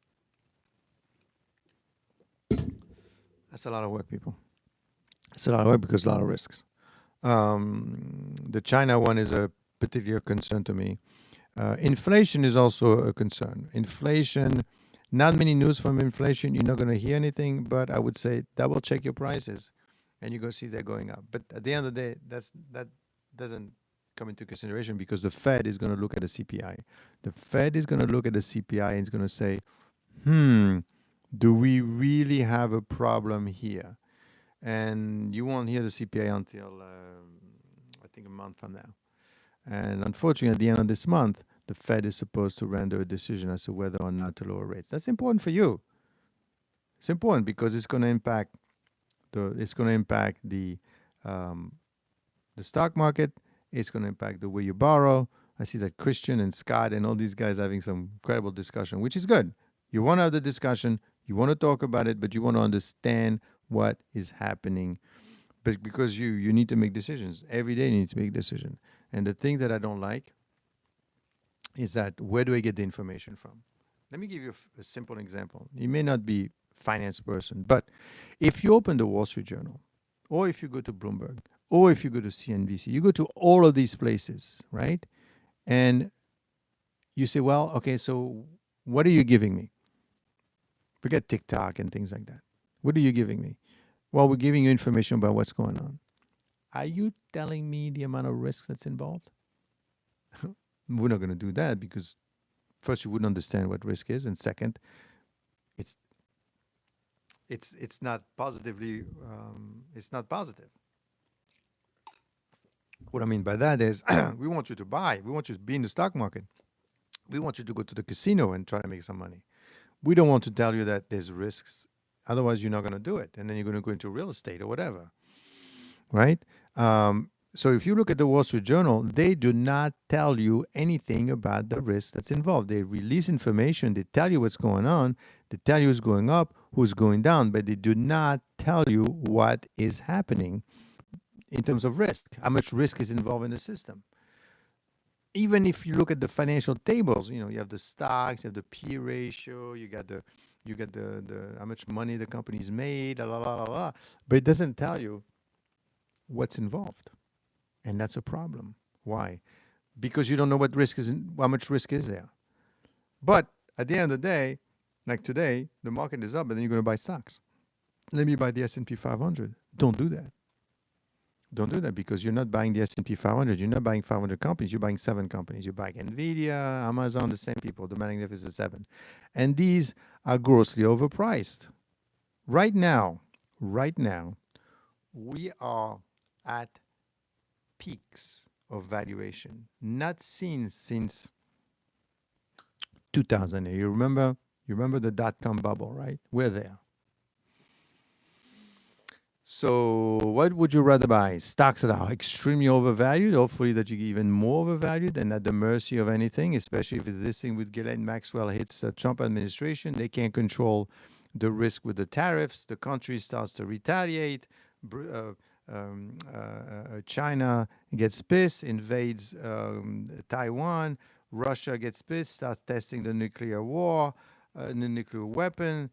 That's a lot of work, people. It's a lot of work because a lot of risks. The China one is a particular concern to me. Inflation is also a concern. Inflation, not many news from inflation. You're not going to hear anything, but I would say double check your prices and you're going to see they're going up. But at the end of the day, that doesn't come into consideration because the Fed is going to look at the CPI. The Fed is going to look at the CPI and it's going to say, do we really have a problem here? And you won't hear the CPI until think a month from now. And unfortunately, at the end of this month, the Fed is supposed to render a decision as to whether or not to lower rates. That's important for you. It's important because it's going to impact the stock market. It's going to impact the way you borrow. I see that Christian and Scott and all these guys having some incredible discussion, which is good. You want to have the discussion, you want to talk about it, but you want to understand what is happening. But because you need to make decisions. Every day you need to make a decision. And the thing that I don't like is that where do I get the information from? Let me give you a simple example. You may not be a finance person, but if you open the Wall Street Journal, or if you go to Bloomberg, or if you go to CNBC, you go to all of these places, right? And you say, well, okay, so what are you giving me? Forget TikTok and things like that. What are you giving me? Well, we're giving you information about what's going on. Are you telling me the amount of risk that's involved? We're not going to do that because first, you wouldn't understand what risk is, and second, it's not positively it's not positive. What I mean by that is we want you to buy. We want you to be in the stock market. We want you to go to the casino and try to make some money. We don't want to tell you that there's risks. Otherwise, you're not going to do it. And then you're going to go into real estate or whatever. Right? So if you look at the Wall Street Journal, they do not tell you anything about the risk that's involved. They release information. They tell you what's going on. They tell you who's going up, who's going down, but they do not tell you what is happening in terms of risk, how much risk is involved in the system. Even if you look at the financial tables, you have the stocks, you have the P ratio, you got the how much money the company's made, la la la la, but it doesn't tell you what's involved, and that's a problem. Why? Because you don't know what risk is, how much risk is there. But at the end of the day, like today, the market is up, and then you're going to buy stocks. Let me buy the S&P 500. Don't do that. Don't do that because you're not buying the S&P 500. You're not buying 500 companies. You're buying 7 companies. You're buying NVIDIA, Amazon, the same people, the Magnificent Seven. And these are grossly overpriced. Right now, we are at peaks of valuation, not seen since 2008. You remember the dot-com bubble, right? We're there. So what would you rather buy? Stocks that are extremely overvalued, hopefully that you get even more overvalued and at the mercy of anything, especially if this thing with Ghislaine Maxwell hits the Trump administration. They can't control the risk with the tariffs. The country starts to retaliate. China gets pissed, invades Taiwan. Russia gets pissed, starts testing the nuclear weapon.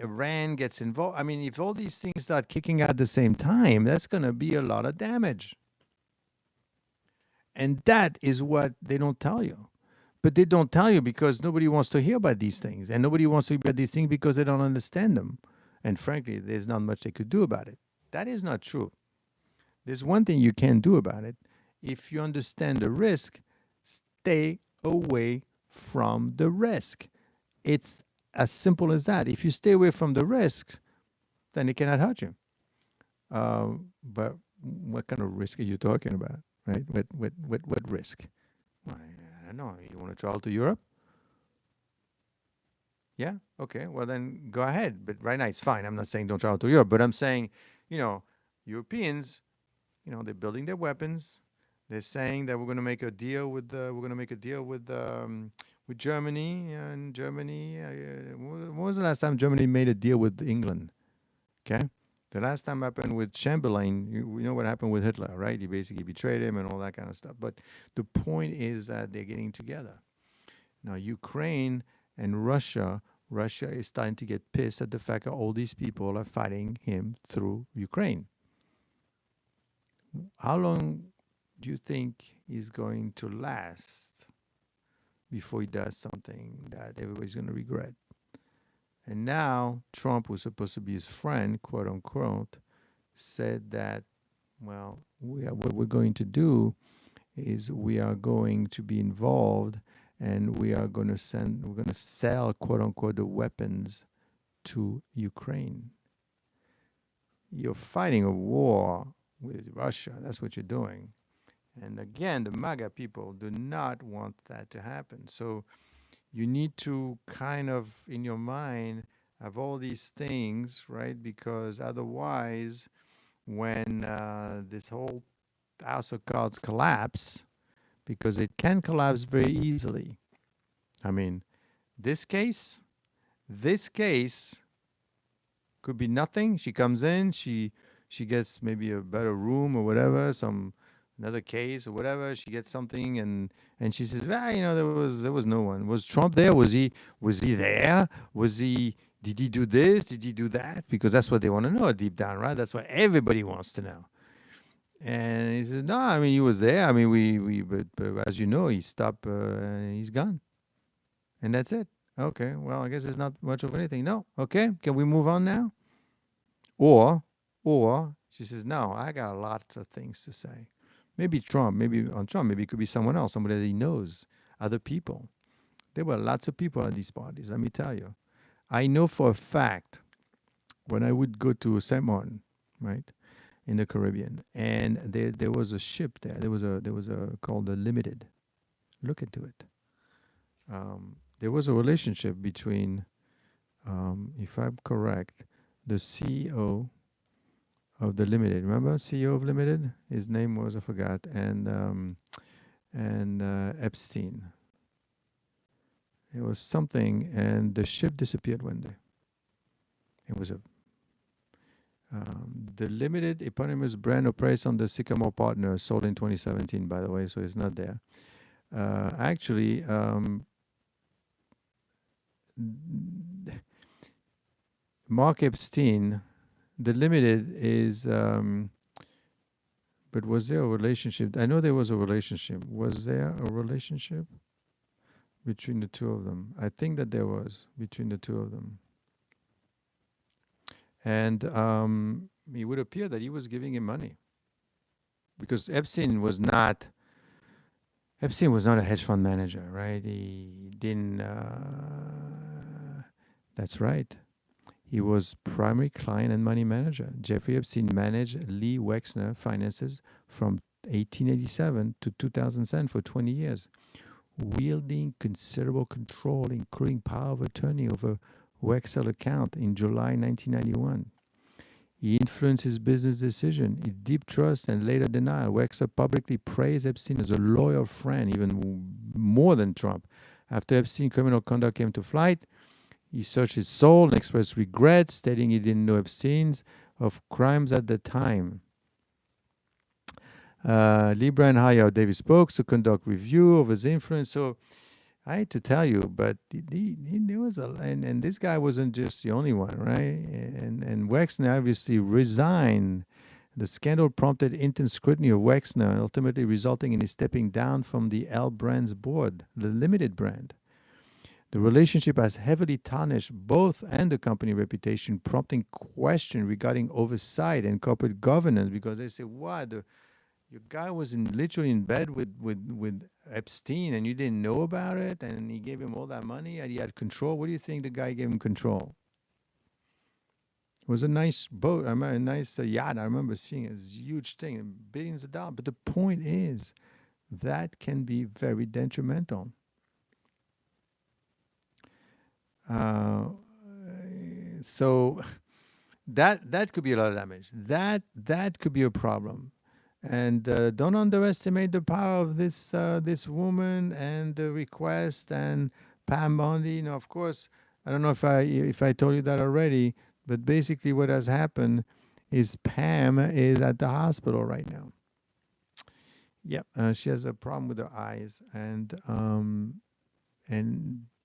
Iran gets involved. I mean, if all these things start kicking out at the same time, that's going to be a lot of damage. And that is what they don't tell you. But they don't tell you because nobody wants to hear about these things. And nobody wants to hear about these things because they don't understand them. And frankly, there's not much they could do about it. That is not true. There's one thing you can do about it. If you understand the risk, stay away from the risk. It's as simple as that. If you stay away from the risk, then it cannot hurt you. But what kind of risk are you talking about, right? What risk? I don't know. You want to travel to Europe? Yeah? Okay. Well, then go ahead. But right now it's fine. I'm not saying don't travel to Europe, but I'm saying, Europeans, they're building their weapons. They're saying that we're going to make a deal with with Germany. And Germany, when was the last time Germany made a deal with England? Okay? The last time happened with Chamberlain. You know what happened with Hitler, right? He basically betrayed him and all that kind of stuff. But the point is that they're getting together. Now, Ukraine and Russia is starting to get pissed at the fact that all these people are fighting him through Ukraine. How long do you think he's going to last before he does something that everybody's going to regret? And now Trump, who's supposed to be his friend, quote unquote, said that, well, what we're going to do is we are going to be involved and we're going to sell, quote unquote, the weapons to Ukraine. You're fighting a war with Russia. That's what you're doing. And again, the MAGA people do not want that to happen. So you need to kind of, in your mind, have all these things, right? Because otherwise, when this whole house of cards collapse, because it can collapse very easily. I mean, this case, this case could be nothing. She comes in, she gets maybe a better room or whatever, some another case or whatever. She gets something, and she says, "Ah, you know, there was no one. Was Trump there? Was he there? Was he? Did he do this? Did he do that? Because that's what they want to know deep down, right? That's what everybody wants to know." And he says, "No, I mean, he was there. I mean, but as you know, he stopped. He's gone, and that's it." Okay, well, I guess it's not much of anything. No, okay, can we move on now? Or she says, "No, I got lots of things to say. Maybe Trump, maybe on Trump, maybe it could be someone else, somebody that he knows, other people. There were lots of people at these parties, let me tell you. I know for a fact when I would go to St. Martin, right, in the Caribbean, and there was a ship there. There was a called the Limited. Look into it. There was a relationship between, if I'm correct, the CEO of the Limited. Remember CEO of Limited? His name was, I forgot, and Epstein. It was something, and the ship disappeared one day. It was the Limited eponymous brand operates on the Sycamore Partner, sold in 2017, by the way, so it's not there. Actually, Mark Epstein, the Limited is, but was there a relationship? I know there was a relationship. Was there a relationship between the two of them? I think that there was between the two of them. And it would appear that he was giving him money, because Epstein was not a hedge fund manager, right? He didn't. That's right. He was primary client and money manager. Jeffrey Epstein managed Lee Wexner finances from 1887 to 2007 for 20 years, wielding considerable control, including power of attorney over Wexner account in July 1991. He influenced his business decision. In deep trust and later denial, Wexner publicly praised Epstein as a loyal friend, even more than Trump. After Epstein's criminal conduct came to light, he searched his soul and expressed regret, stating he didn't know Epstein's of crimes at the time. Lee Bryan hired David Spokes to conduct review of his influence. So I hate to tell you, but there was and this guy wasn't just the only one, right? And Wexner obviously resigned. The scandal prompted intense scrutiny of Wexner, ultimately resulting in his stepping down from the L Brand's board, the Limited brand. The relationship has heavily tarnished both and the company reputation, prompting question regarding oversight and corporate governance, because they say, "What? Your guy was literally in bed with Epstein, and you didn't know about it, and he gave him all that money, and he had control. What do you think the guy gave him control?" It was a nice boat, a nice yacht. I remember seeing it. It's a huge thing, billions of dollars. But the point is, that can be very detrimental. So that could be a lot of damage. That could be a problem. And don't underestimate the power of this woman and the request and Pam Bondi. You know, of course, I don't know if I told you that already, but basically what has happened is Pam is at the hospital right now. Yeah, she has a problem with her eyes, and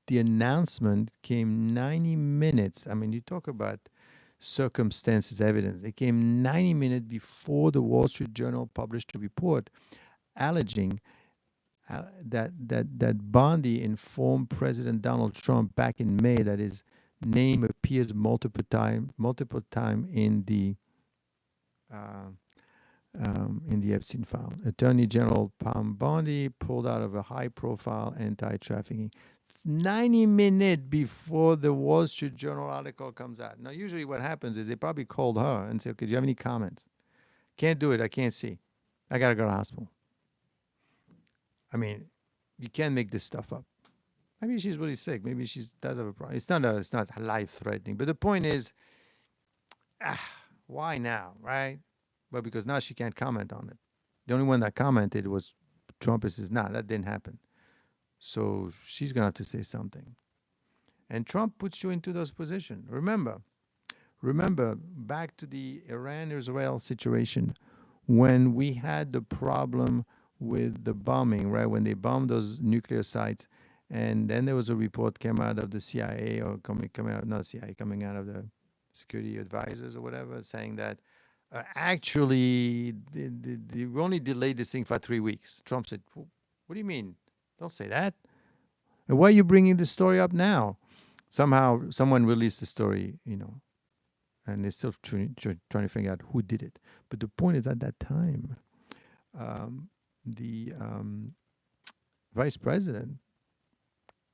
the announcement came 90 minutes. I mean, you talk about circumstances evidence. It came 90 minutes before the Wall Street Journal published a report alleging that Bondi informed President Donald Trump back in May that his name appears multiple time in the Epstein file. Attorney General Pam Bondi pulled out of a high-profile anti-trafficking 90 minutes before the Wall Street Journal article comes out. Now, usually what happens is they probably called her and said, "Okay, do you have any comments?" Can't do it. I can't see. I got to go to the hospital. I mean, you can't make this stuff up. Maybe she's really sick. Maybe she does have a problem. It's not life-threatening. But the point is, why now, right? Well, because now she can't comment on it. The only one that commented was Trump. Says, nah, that didn't happen. So she's going to have to say something. And Trump puts you into those positions. Remember, back to the Iran-Israel situation, when we had the problem with the bombing, right? When they bombed those nuclear sites, and then there was a report came out of the CIA or coming out, not CIA, coming out of the security advisors or whatever, saying that actually they only delayed this thing for 3 weeks. Trump said, "What do you mean? Don't say that. And why are you bringing this story up now?" Somehow, someone released the story, and they're still trying to figure out who did it. But the point is, at that time, the vice president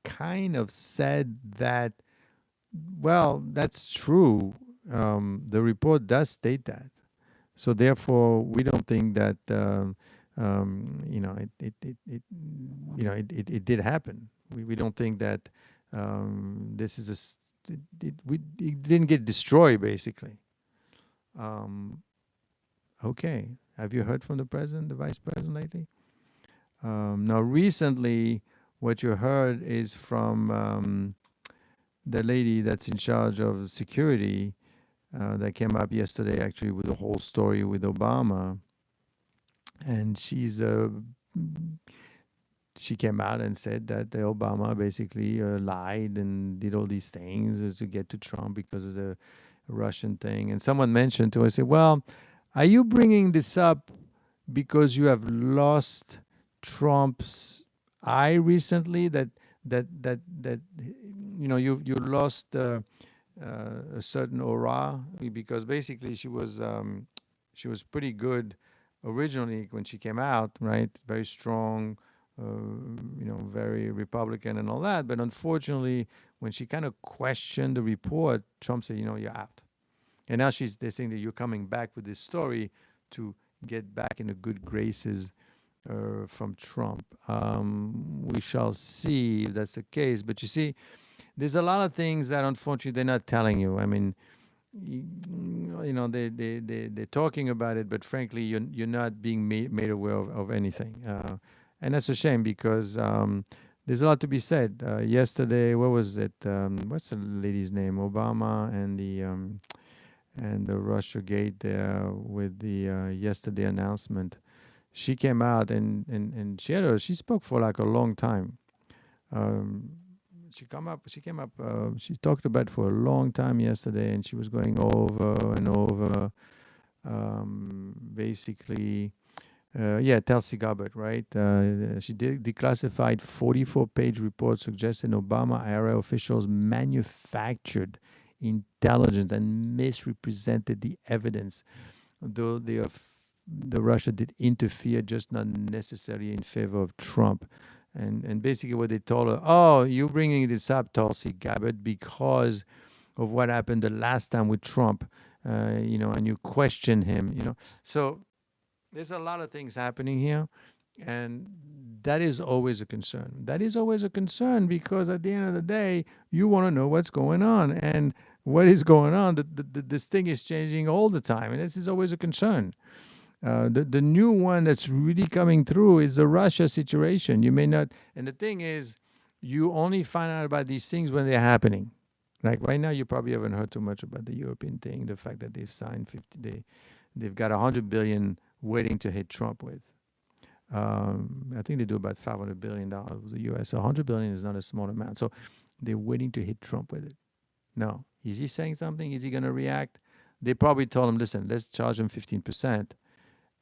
kind of said that, well, that's true. The report does state that. So therefore, we don't think that it did happen. We don't think that this is it didn't get destroyed, basically. Okay. Have you heard from the president, the vice president lately? Now, recently, what you heard is from the lady that's in charge of security that came up yesterday, actually, with the whole story with Obama. And she came out and said that Obama basically lied and did all these things to get to Trump because of the Russian thing. And someone mentioned to her, said, well, are you bringing this up because you have lost Trump's eye recently? That you lost a certain aura, because basically she was pretty good originally when she came out, right? Very strong, very Republican and all that. But unfortunately, when she kind of questioned the report, Trump said, you're out. And now they're saying that you're coming back with this story to get back in the good graces from Trump. We shall see if that's the case. But you see, there's a lot of things that unfortunately they're not telling you. I mean, they're talking about it, but frankly, you're not being made aware of anything. And that's a shame, because there's a lot to be said. Yesterday, what was it? What's the lady's name? Obama and the Russiagate there with the yesterday announcement. She came out and she spoke for like a long time. She talked about it for a long time yesterday, and she was going over and over, basically, Tulsi Gabbard, right? She declassified 44-page report suggesting Obama IRA officials manufactured intelligence and misrepresented the evidence, though the Russia did interfere, just not necessarily in favor of Trump. And basically what they told her, oh, you're bringing this up, Tulsi Gabbard, because of what happened the last time with Trump, and you question him, So there's a lot of things happening here, and that is always a concern. That is always a concern, because at the end of the day, you want to know what's going on. And what is going on, this thing is changing all the time, and this is always a concern. The new one that's really coming through is the Russia situation. You may not, and the thing is, you only find out about these things when they're happening. Like right now, you probably haven't heard too much about the European thing, the fact that they've signed they've got $100 billion waiting to hit Trump with. I think they do about $500 billion with the U.S. So $100 billion is not a small amount. So they're waiting to hit Trump with it. No, is he saying something? Is he going to react? They probably told him, listen, let's charge him 15%.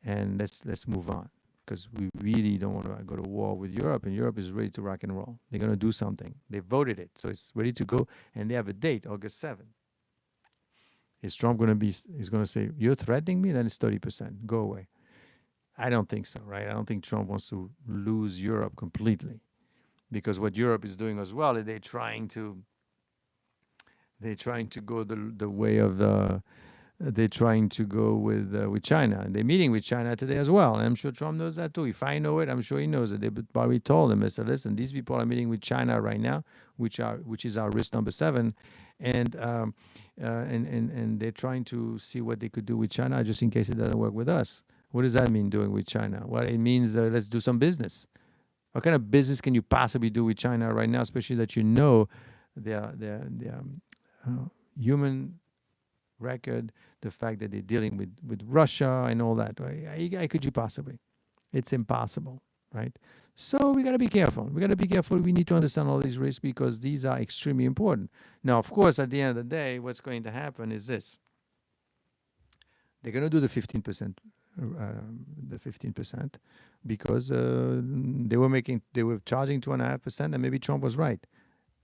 And let's move on, because we really don't want to go to war with Europe, and Europe is ready to rock and roll. They're going to do something. They voted it, so it's ready to go, and they have a date, August 7th. Is Trump going to be? He's going to say, "You're threatening me? Then it's 30%. Go away." I don't think so, right? I don't think Trump wants to lose Europe completely, because what Europe is doing as well is they're trying to go the way of they're trying to go with China. And they're meeting with China today as well. And I'm sure Trump knows that too. If I know it, I'm sure he knows it. They probably told him, they said, listen, these people are meeting with China right now, which is our risk number 7. And they're trying to see what they could do with China just in case it doesn't work with us. What does that mean, doing with China? Well, it means let's do some business. What kind of business can you possibly do with China right now, especially that you know their human record, the fact that they're dealing with Russia and all that. Right? How could you possibly? It's impossible, right? So we got to be careful. We got to be careful. We need to understand all these risks because these are extremely important. Now, of course, at the end of the day, what's going to happen is this. They're going to do the 15%, because they were charging 2.5%, and maybe Trump was right.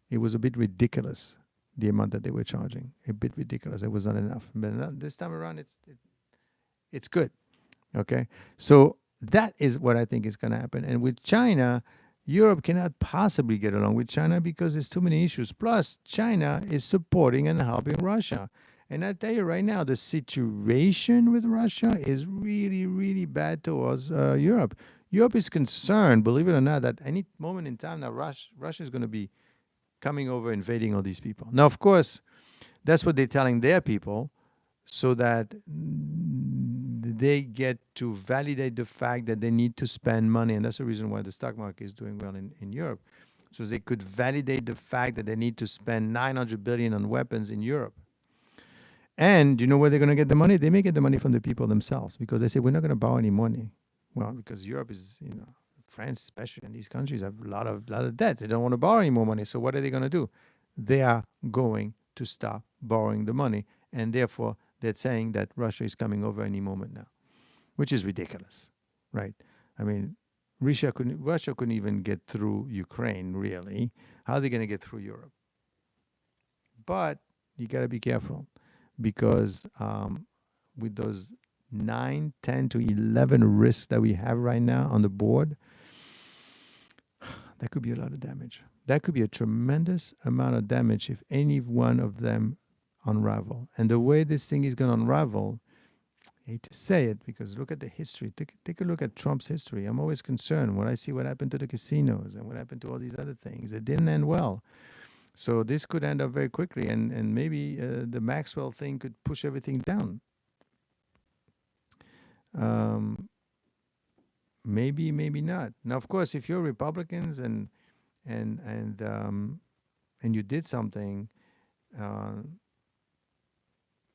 It was a bit ridiculous, the amount that they were charging. A bit ridiculous. It was not enough. But this time around, it's good. Okay, so that is what I think is going to happen. And with China, Europe cannot possibly get along with China because there's too many issues. Plus, China is supporting and helping Russia. And I tell you right now, the situation with Russia is really, really bad towards Europe. Europe is concerned, believe it or not, that any moment in time now, Russia is going to be coming over, invading all these people. Now, of course, that's what they're telling their people, so that they get to validate the fact that they need to spend money. And that's the reason why the stock market is doing well in Europe. So they could validate the fact that they need to spend $900 billion on weapons in Europe. And you know where they're going to get the money? They may get the money from the people themselves, because they say, we're not going to borrow any money. Well, because Europe is, France especially, and these countries have a lot of debt. They don't want to borrow any more money. So what are they going to do? They are going to stop borrowing the money. And therefore, they're saying that Russia is coming over any moment now, which is ridiculous, right? I mean, Russia couldn't even get through Ukraine, really. How are they going to get through Europe? But you got to be careful, because with those 9, 10 to 11 risks that we have right now on the board, that could be a lot of damage. That could be a tremendous amount of damage if any one of them unravel. And the way this thing is going to unravel, I hate to say it, because look at the history. Take a look at Trump's history. I'm always concerned when I see what happened to the casinos and what happened to all these other things. It didn't end well. So this could end up very quickly, and maybe the Maxwell thing could push everything down. Maybe not. Now, of course, if you're Republicans and you did something,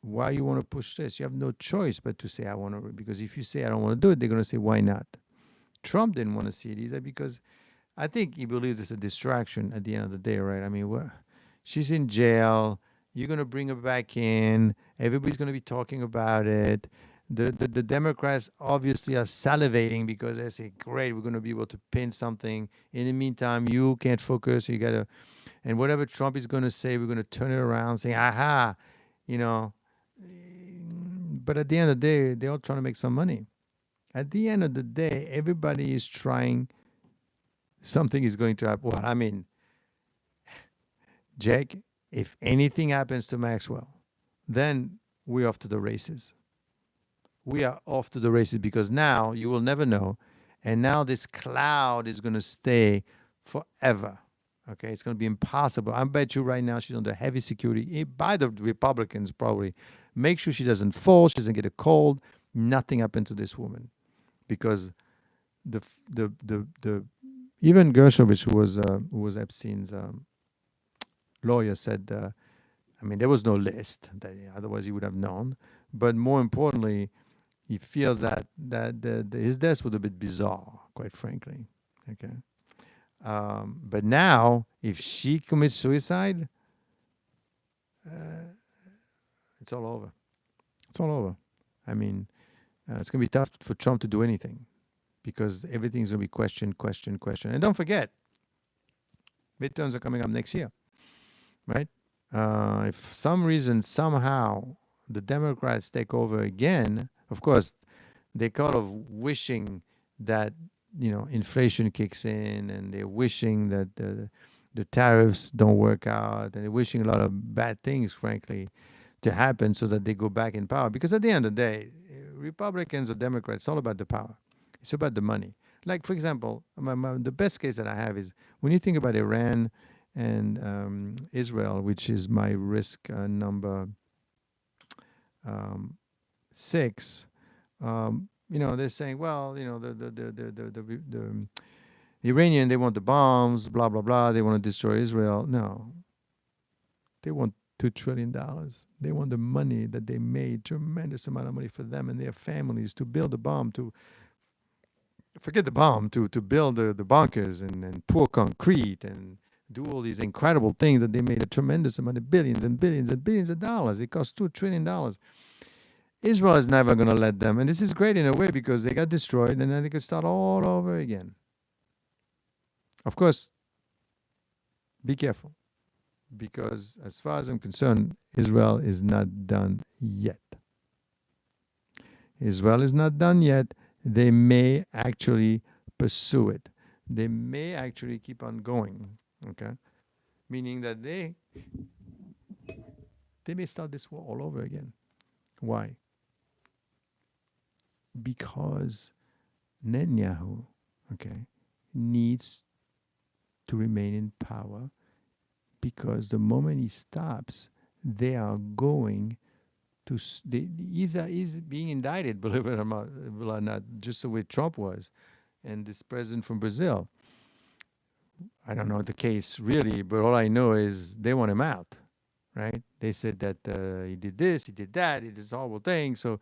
why you want to push this? You have no choice but to say, I want to, because if you say, I don't want to do it, they're going to say, why not? Trump didn't want to see it either, because I think he believes it's a distraction at the end of the day, right? I mean, she's in jail. You're going to bring her back in. Everybody's going to be talking about it. The Democrats obviously are salivating because they say, great, we're going to be able to pin something. In the meantime, you can't focus. You got to, and whatever Trump is going to say, we're going to turn it around, saying, aha, But at the end of the day, they're all trying to make some money. At the end of the day, everybody is trying. Something is going to happen. Well, I mean, Jake, if anything happens to Maxwell, then we're off to the races. We are off to the races, because now you will never know. And now this cloud is going to stay forever. Okay, it's going to be impossible. I bet you right now she's under heavy security by the Republicans, probably. Make sure she doesn't fall, she doesn't get a cold. Nothing happened to this woman, because even Gershowitz, who was Epstein's lawyer, said, there was no list. Otherwise, he would have known. But more importantly, he feels that his death was a bit bizarre, quite frankly. Okay. But now, if she commits suicide, it's all over. It's all over. I mean, it's going to be tough for Trump to do anything, because everything's going to be question. And don't forget, midterms are coming up next year, right? If for some reason, somehow, the Democrats take over again, of course, they're kind of wishing that, inflation kicks in, and they're wishing that the tariffs don't work out, and they're wishing a lot of bad things, frankly. to happen so that they go back in power. Because at the end of the day, Republicans or Democrats, it's all about the power. It's about the money. Like, for example, the best case that I have is when you think about Iran and Israel, which is my risk number 6. They're saying, well, the Iranian, they want the bombs, blah blah blah. They want to destroy Israel. No, they want $2 trillion. They want the money that they made, tremendous amount of money for them and their families to build a bomb, to forget the bomb, to build the bunkers and pour concrete and do all these incredible things that they made a tremendous amount of billions and billions and billions of dollars. It cost $2 trillion. Israel is never going to let them. And this is great in a way because they got destroyed and then they could start all over again. Of course, be careful. Because as far as I'm concerned, Israel is not done yet. Israel is not done yet. They may actually pursue it. They may actually keep on going. Okay? Meaning that they may start this war all over again. Why? Because Netanyahu, needs to remain in power, because the moment he stops, they are going to. He's being indicted, believe it or not, just the way Trump was, and this president from Brazil. I don't know the case really, but all I know is they want him out, right? They said that he did this, he did that, he did this horrible thing. So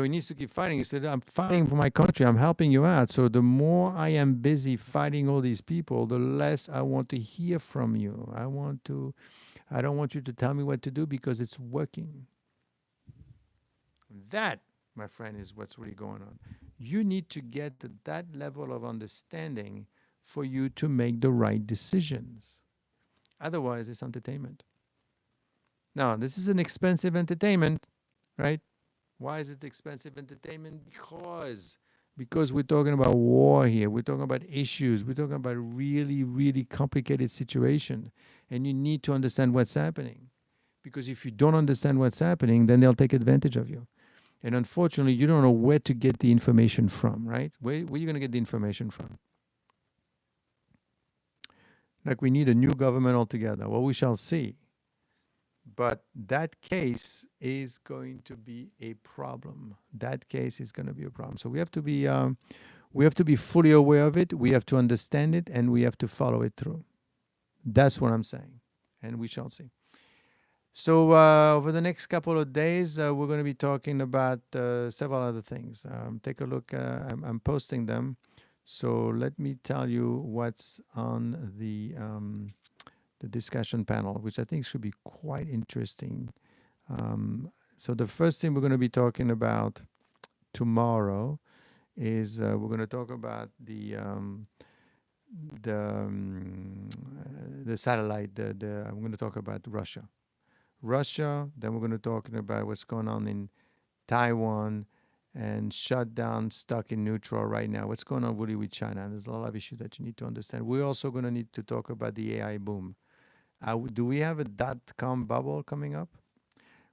he needs to keep fighting. He said, I'm fighting for my country. I'm helping you out. So the more I am busy fighting all these people, the less I want to hear from you. I don't want you to tell me what to do because it's working. That, my friend, is what's really going on. You need to get to that level of understanding for you to make the right decisions. Otherwise, it's entertainment. Now, this is an expensive entertainment, right? Why is it expensive entertainment? Because we're talking about war here. We're talking about issues. We're talking about really, really complicated situation. And you need to understand what's happening. Because if you don't understand what's happening, then they'll take advantage of you. And unfortunately, you don't know where to get the information from, right? Where are you going to get the information from? Like, we need a new government altogether. Well, we shall see. But that case is going to be a problem. That case is going to be a problem. So we have to be fully aware of it. We have to understand it, and we have to follow it through. That's what I'm saying, and we shall see. So over the next couple of days, we're going to be talking about several other things. Take a look. I'm posting them. So let me tell you what's on the discussion panel, which I think should be quite interesting. So the first thing we're going to be talking about tomorrow is we're going to talk about the satellite. I'm going to talk about Russia. Then we're going to talk about what's going on in Taiwan and shut down, stuck in neutral right now. What's going on really with China? There's a lot of issues that you need to understand. We're also going to need to talk about the AI boom. Do we have a dot-com bubble coming up?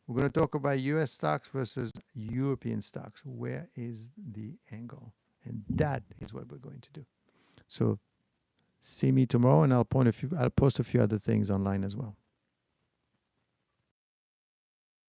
We're going to talk about U.S. stocks versus European stocks. Where is the angle? And that is what we're going to do. So see me tomorrow, and I'll post a few other things online as well.